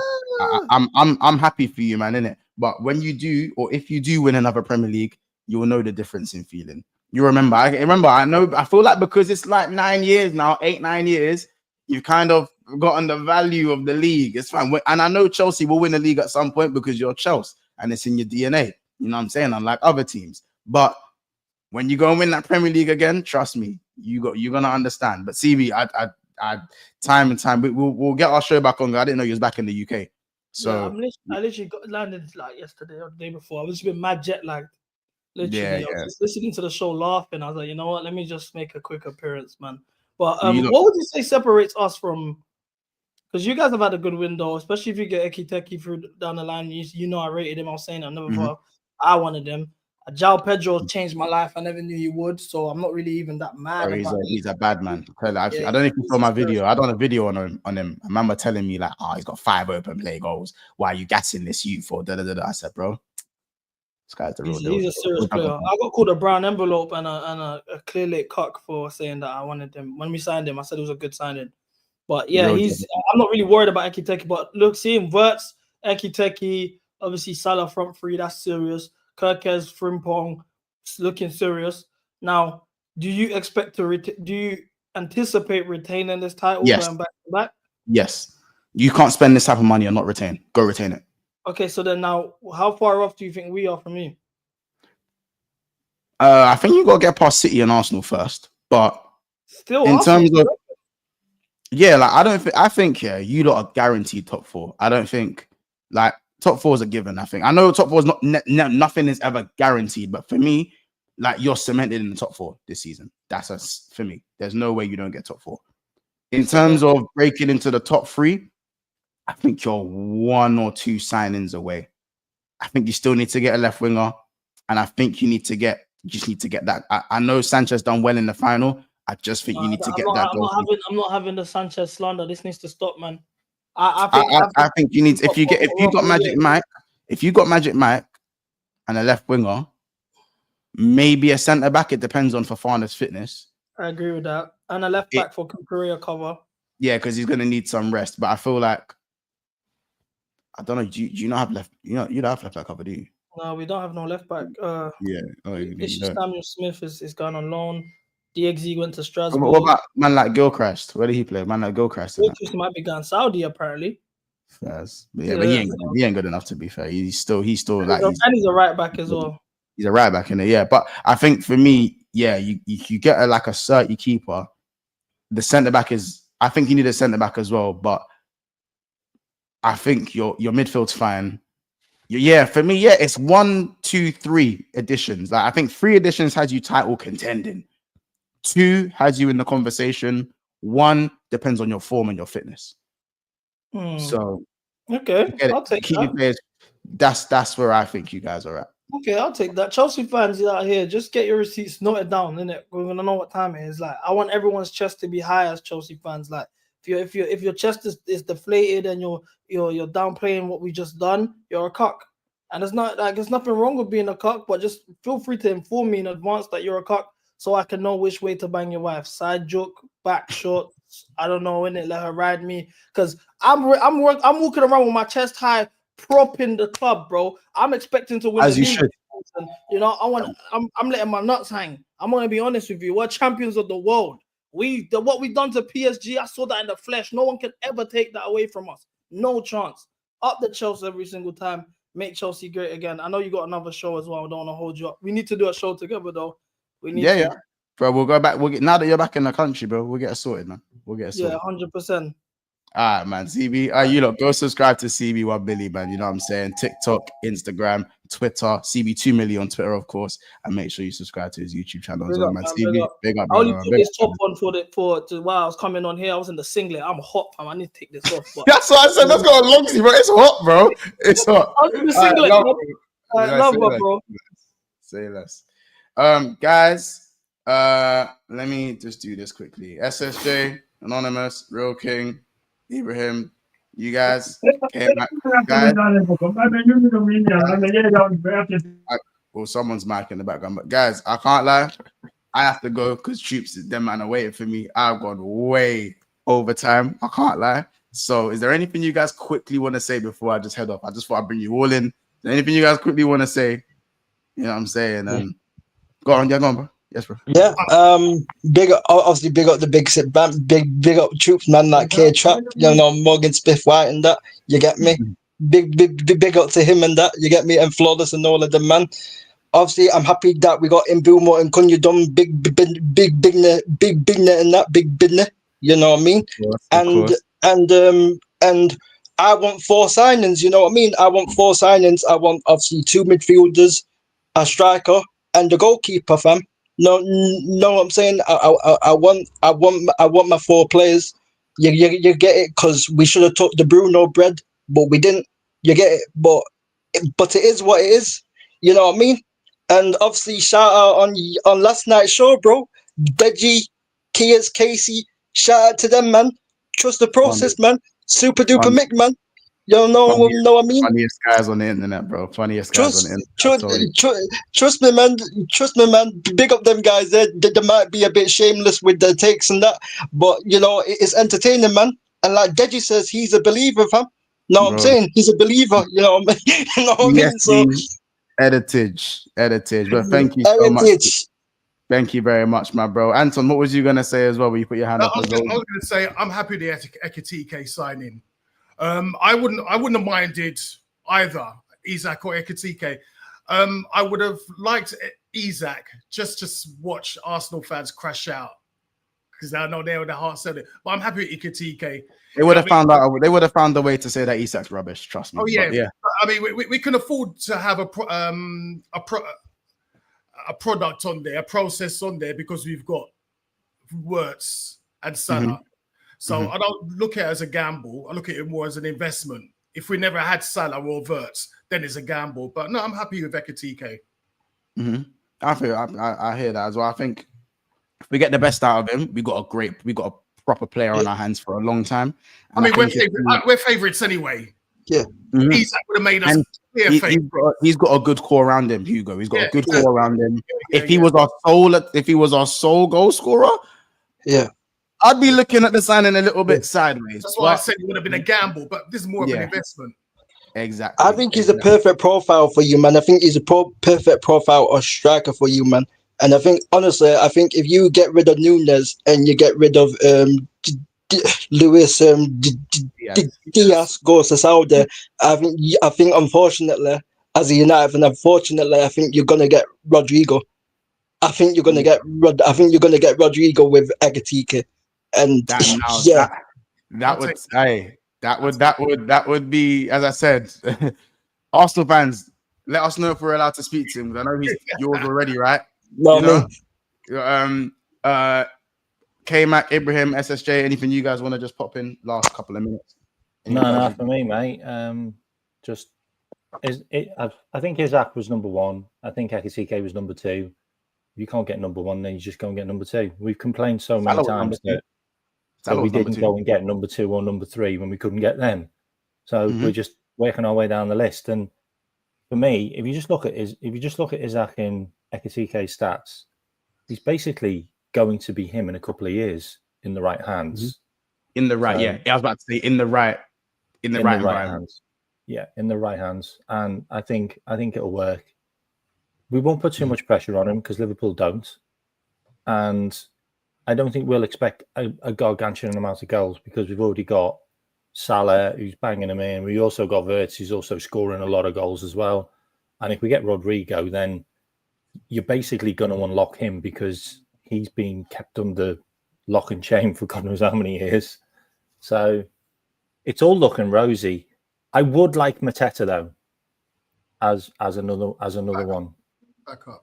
I'm happy for you, man, innit? But when you do, or if you do win another Premier League, you will know the difference in feeling. You remember? I know. I feel like because it's like 9 years now, 8-9 years, you've kind of gotten the value of the league. It's fine, and I know Chelsea will win the league at some point because you're Chelsea and it's in your DNA. You know what I'm saying? Unlike other teams, but when you go and win that Premier League again, trust me, you're gonna understand. But CV, I time and time, we'll get our show back on. I didn't know you was back in the UK. So yeah, I literally got landed like yesterday or the day before. I was just been mad jet lagged. Literally, I was just listening to the show, laughing. I was like, you know what? Let me just make a quick appearance, man. But what would you say separates us from? Because you guys have had a good window, especially if you get Ekitike through down the line. You know, I rated him. I was saying I never thought I wanted him. Jao Pedro changed my life. I never knew he would, so I'm not really even that mad. He's a bad man. I don't know if you saw my video. I done a video on him. I remember telling me like, oh, he's got 5 open play goals. Why are you gassing this youth for? I said, bro, this guy's the real deal. He's a serious player. I got called a brown envelope and a clear late cock for saying that I wanted him. When we signed him, I said it was a good signing. But yeah, I'm not really worried about Ekitike. But look, seeing Wirtz, Ekitike, obviously Salah front three, that's serious. Kirkes, Frimpong, looking serious. Now, do you expect to do you anticipate retaining this title going back to back? Yes. You can't spend this type of money and not retain. Go retain it. Okay, so then now, how far off do you think we are from you? I think you got to get past City and Arsenal first. But still, in terms of I think you lot are guaranteed top 4. I don't think like top 4 is a given. I know top 4 is not nothing is ever guaranteed, but for me, like you're cemented in the top 4 this season. That's for me. There's no way you don't get top 4. In terms of breaking into the top 3, I think you're 1 or 2 signings away. I think you still need to get a left winger, and I think you need to get that. I know Sanchez done well in the final. I just think you need to get that. I'm not having the Sanchez slander. This needs to stop, man. I think you need if you got Magic Mike and a left winger, maybe a centre back. It depends on Fofana's fitness. I agree with that, and a left back for career cover. Yeah, because he's gonna need some rest. But I feel like I don't know. Do you not have left? You don't have left back cover, do you? No, we don't have no left back. It's just don't. Samuel Smith is gone on loan. DXZ went to Strasbourg. What about man like Gilchrist? Where did he play? Man like Gilchrist. Gilchrist might be going Saudi apparently. Yes, but he ain't good enough to be fair. He's still he's a right back as well. He's a right back in it, But I think for me, you get a 30 keeper. The centre back is. I think you need a centre back as well, but I think your midfield's fine. For me, it's 1, 2, 3 additions. Like I think 3 additions has you title contending. 2 has you in the conversation. 1 depends on your form and your fitness. So okay, I'll take that. Players, that's where I think you guys are at. Okay, I'll take that. Chelsea fans out here, just get your receipts noted down, innit? We're gonna know what time it is. Like, I want everyone's chest to be high as Chelsea fans. Like, if your chest is deflated and you're downplaying what we just done, you're a cock. And it's not like there's nothing wrong with being a cock, but just feel free to inform me in advance that you're a cock, so I can know which way to bang your wife. Side joke, back short. I don't know, innit? Let her ride me, cause I'm walking around with my chest high, propping the club, bro. I'm expecting to win As the you league. should. And, I'm letting my nuts hang. I'm gonna be honest with you. We're champions of the world. What we done to PSG, I saw that in the flesh. No one can ever take that away from us. No chance. Up the Chelsea every single time. Make Chelsea great again. I know you got another show as well. I don't want to hold you up. We need to do a show together though. We need to. Yeah. Bro, we'll go back. Now that you're back in the country, bro, we'll get it sorted, man. We'll get it sorted. Yeah, 100%. All right, man. CB, you lot go subscribe to CB1 Billy, man. You know what I'm saying? TikTok, Instagram, Twitter, CB2 Millie on Twitter, of course, and make sure you subscribe to his YouTube channel as well, man. CB, big up, I only brother. put this top on while I was coming on here. I was in the singlet. I'm hot, fam. I need to take this off. But that's what I said. Let's go on long sleeve, bro. It's hot, bro. It's hot. I was in the singlet, love her, bro. Say less. Guys, let me just do this quickly. SSJ, Anonymous, Real King, Ibrahim, you guys came back. Guys. Well, someone's mic in the background, but guys, I can't lie. I have to go because troops, them man are waiting for me. I've gone way over time. I can't lie. So, is there anything you guys quickly want to say before I just head off? I just thought I'd bring you all in. Is there anything you guys quickly want to say? You know what I'm saying? Go on, bro. Yes, bro. Yeah. Big up the big up troops, man, like K-Trap, Morgan Spiff White and that. You get me? Big up to him and that. You get me? And Flawless and all of them, man. Obviously, I'm happy that we got Mbumo and Kunya done big net and that big business. You know what I mean? And I want 4 signings. You know what I mean? I want 4 signings. I want obviously 2 midfielders, a striker, and a goalkeeper, fam. No, what I'm saying? I want my 4 players. You get it, because we should have took the Bruno bread, but we didn't. You get it, but it is what it is. You know what I mean? And obviously, shout out on last night's show, bro. Deji, Kias, Casey, shout out to them, man. Trust the process, man. Super duper Mick, man. You know what I mean? Funniest guys on the internet, bro. Funniest guys on the internet. Trust me, man. Big up them guys. They might be a bit shameless with their takes and that, but it's entertaining, man. And like Deji says, he's a believer, fam. Know what I'm saying? He's a believer. You know what I mean? So editage. But thank you so much. Thank you very much, my bro. Anton, what was you gonna say as well? When you put your hand up? I was gonna say I'm happy the Ekitike signing. I wouldn't have minded either Isak or Ekitike. I would have liked Isak just to watch Arsenal fans crash out, because I know they were the heart set it. But I'm happy with Ekitike. They would have found out. They would have found a way to say that Isak's rubbish. Trust me. Oh yeah, yeah. I mean, we can afford to have a product on there, a process on there, because we've got Wirtz and Salah. So I don't look at it as a gamble. I look at it more as an investment. If we never had Salah or Wirtz, then it's a gamble. But no, I'm happy with Ekitike. I hear that as well. I think if we get the best out of him, we got a proper player on our hands for a long time. And we're favourites anyway. Yeah. Isak would have made us he's got a good core around him, Hugo. He's got a good core around him. If he was our sole goal scorer, I'd be looking at the signing a little bit sideways. That's why I said it would have been a gamble, but this is more of an investment. Exactly. I think he's a perfect profile for you, man. I think he's a perfect profile or striker for you, man. And I think, honestly, if you get rid of Nunes and you get rid of Luis Diaz goes to Saudi, I think unfortunately, as a United, and unfortunately, I think you're gonna get Rodrigo. I think you're gonna get Rodrigo with Ekitike. And that would be, as I said, Arsenal fans, let us know if we're allowed to speak to him. I know he's yours already, right? No, K-Mac, Ibrahim, SSJ, anything you guys want to just pop in last couple of minutes? No, for me, mate. I think Isak was number 1. I think Ekitike was number 2. If you can't get number 1, then you just go and get number 2. We've complained so many times that we didn't go and get number 2 or number 3 when we couldn't get them. So we're just working our way down the list. And for me, if you just look at Isak and Ekitike's stats, he's basically going to be him in a couple of years in the right hands. In the right, So- yeah. I was about to say in the right environment. hands. Yeah, in the right hands, and I think it'll work. We won't put too much pressure on him because Liverpool don't, and I don't think we'll expect a gargantuan amount of goals because we've already got Salah who's banging them in. We also got Wirtz who's also scoring a lot of goals as well. And if we get Rodrigo, then you're basically going to unlock him because he's been kept under lock and chain for God knows how many years. So it's all looking rosy. I would like Mateta though, as another one.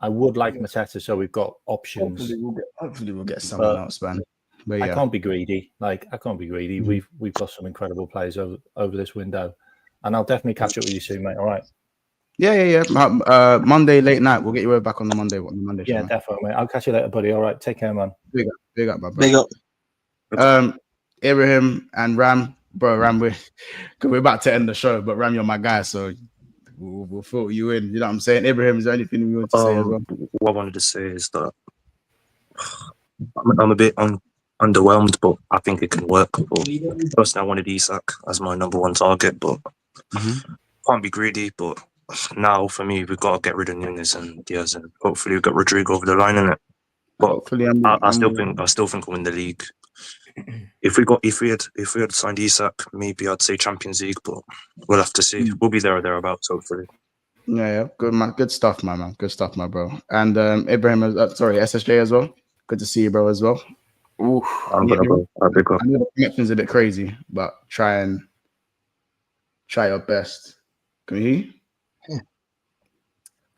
I would like Mateta, so we've got options. Hopefully we'll get someone else, man. But yeah. I can't be greedy. I can't be greedy. We've got some incredible players over this window, and I'll definitely catch up with you soon, mate. All right. Yeah. Monday late night. We'll get you back on the Monday. Yeah, show, man. definitely, mate. I'll catch you later, buddy. All right, take care, man. Big up, my bro. Big up. Ibrahim and Ram, we're about to end the show, but Ram, you're my guy, so we'll fill you in. You know what I'm saying? Ibrahim, is there anything you want to say as well? What I wanted to say is that I'm a bit underwhelmed, but I think it can work. But personally, I wanted Isak as my number one target, but can't be greedy. But now, for me, we've got to get rid of Nunes and Diaz, and hopefully we get Rodrigo over the line in it. But I still think we'll win the league. If we had signed Isak, maybe I'd say Champions League, but we'll have to see. We'll be there or thereabouts, hopefully. Yeah, good man. Good stuff, my man. Good stuff, my bro. And Ibrahim, SSJ as well. Good to see you, bro, as well. Ooh, I'm gonna go. I'll pick up. I know the connection's a bit crazy, but try your best. Can you hear you? Yeah. I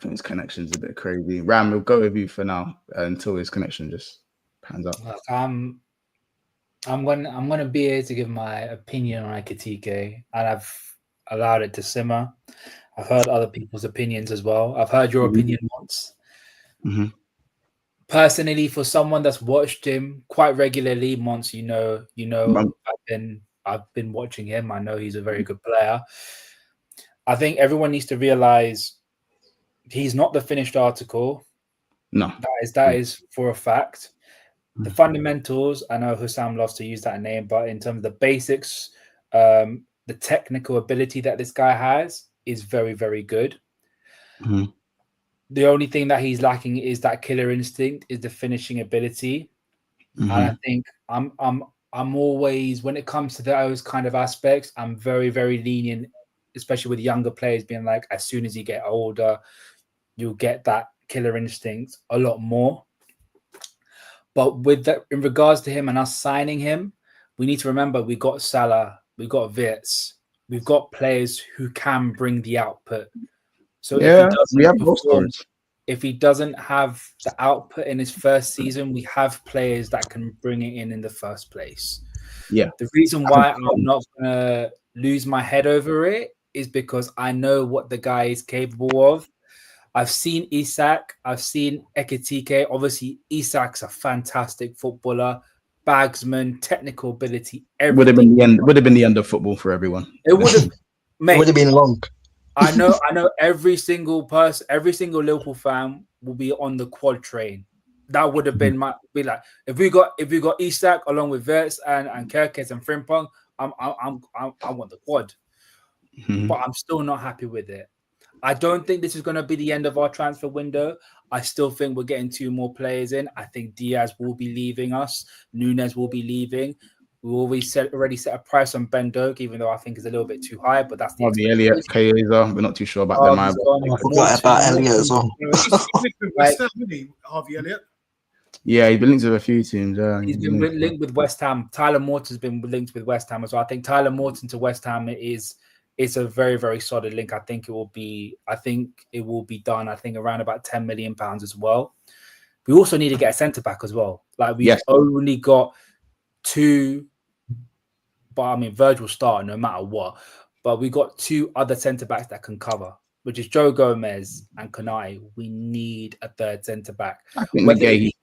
think his connection's a bit crazy. Ram, we'll go with you for now until his connection just pans out. Look, I'm gonna be here to give my opinion on Ekitike, and I've allowed it to simmer. I've heard other people's opinions as well. I've heard your opinion once. Personally, for someone that's watched him quite regularly, Monts, I've been watching him. I know he's a very good player. I think everyone needs to realize he's not the finished article. No, that is for a fact. The fundamentals, I know Hussam loves to use that name, but in terms of the basics, the technical ability that this guy has is very, very good. The only thing that he's lacking is that killer instinct, is the finishing ability. And I think I'm always, when it comes to those kind of aspects, I'm very, very lenient, especially with younger players, being like, as soon as you get older, you'll get that killer instinct a lot more. But with that, in regards to him and us signing him, we need to remember we got Salah, we got Wirtz, we've got players who can bring the output. So if he doesn't have the output in his first season, we have players that can bring it in the first place. Yeah. The reason why I'm not going to lose my head over it is because I know what the guy is capable of. I've seen Isak, I've seen Ekitike. Obviously, Isak's a fantastic footballer, bagsman, technical ability. Everything. Would have been the end of football for everyone. It would have. It would have been long. I know. Every single person, every single Liverpool fan will be on the quad train. That would have been be like if we got Isak along with Wirtz and Kerkez and Frimpong. I want the quad, but I'm still not happy with it. I don't think this is going to be the end of our transfer window. I still think we're getting 2 more players in. I think Diaz will be leaving us. Nunes will be leaving. We already set a price on Ben Doak, even though I think it's a little bit too high. But that's the Elliot, Kaiser. We're not too sure about them either. I forgot about Elliot as well. Harvey Elliott. Yeah, he's been linked with a few teams. He's been linked with West Ham. Tyler Morton's been linked with West Ham as well. I think Tyler Morton to West Ham it's a very, very solid link. I think it will be done. I think around about £10 million as well. We also need to get a centre back as well. Like we've only got 2, but I mean Virgil start no matter what. But we got 2 other centre backs that can cover, which is Joe Gomez and Konai. We need a third centre back. I think whether it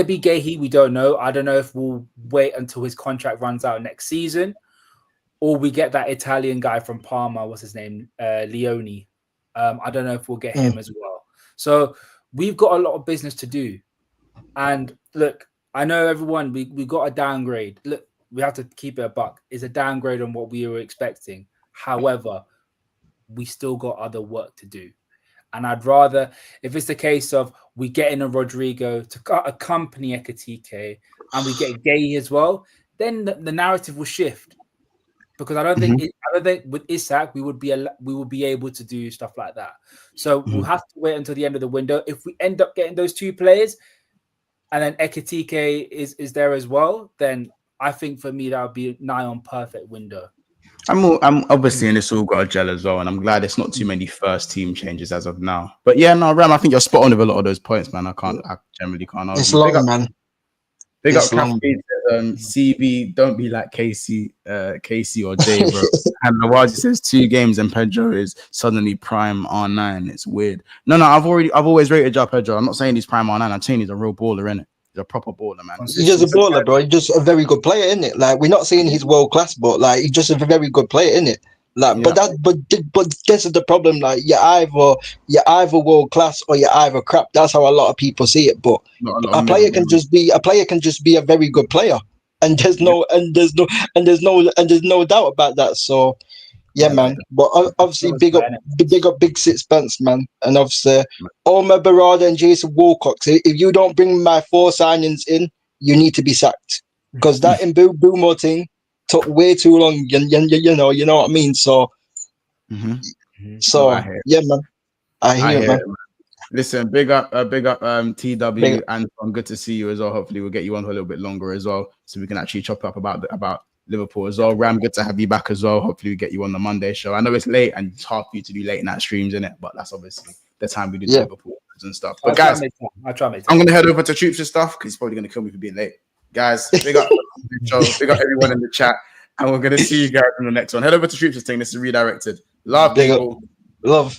be Gahey, we don't know. I don't know if we'll wait until his contract runs out next season, or we get that Italian guy from Parma. What's his name? Leone. I don't know if we'll get him as well. So we've got a lot of business to do. And look, I know everyone, we got a downgrade. Look, we have to keep it a buck. It's a downgrade on what we were expecting. However, we still got other work to do. And I'd rather, if it's the case of we get in a Rodrigo to accompany Ekitike and we get Gay as well, then the narrative will shift. Because I don't think with Isak we would be able to do stuff like that. So we'll have to wait until the end of the window. If we end up getting those two players, and then Ekitike is there as well, then I think for me that would be nigh on perfect window. I'm obviously in this all got a gel as well, and I'm glad it's not too many first team changes as of now. But yeah, no, Ram, I think you're spot on with a lot of those points, man. I generally can't argue. It's long, man. Big It's up long. CB, don't be like Casey or Jay, bro. And Nawaji says 2 games and Pedro is suddenly prime R9. It's weird. No, I've always rated João Pedro. I'm not saying he's prime R9. I'm saying he's a real baller, innit? He's a proper baller, man. He's just a baller, bro. He's just a very good player, isn't it? Like, we're not saying he's world class, but like he's just a very good player, isn't it? Like, Yeah. but this is the problem. Like, you're either world class or you're either crap. That's how a lot of people see it. But a player can just be a very good player, and there's no doubt about that. So yeah, man. But obviously, big up Big Sixpence, man, and obviously Omar Barada and Jason Wilcox. If you don't bring my 4 signings in, you need to be sacked, because that in Boomo thing took way too long. You know what I mean. So yeah, man. I hear it, man. Listen, big up TW Anton. Good to see you as well. Hopefully, we'll get you on for a little bit longer as well, so we can actually chop up about Liverpool as well. Ram, good to have you back as well. Hopefully, we get you on the Monday show. I know it's late and it's hard for you to do late night streams, innit? But that's obviously the time we do the Liverpool and stuff. But guys, I'll try and make time. I'm gonna head over to Troops and stuff because he's probably gonna kill me for being late. Guys, big up Joe, big up everyone in the chat, and we're gonna see you guys in the next one. Head over to Troops thing. This is redirected. Love, people. Love.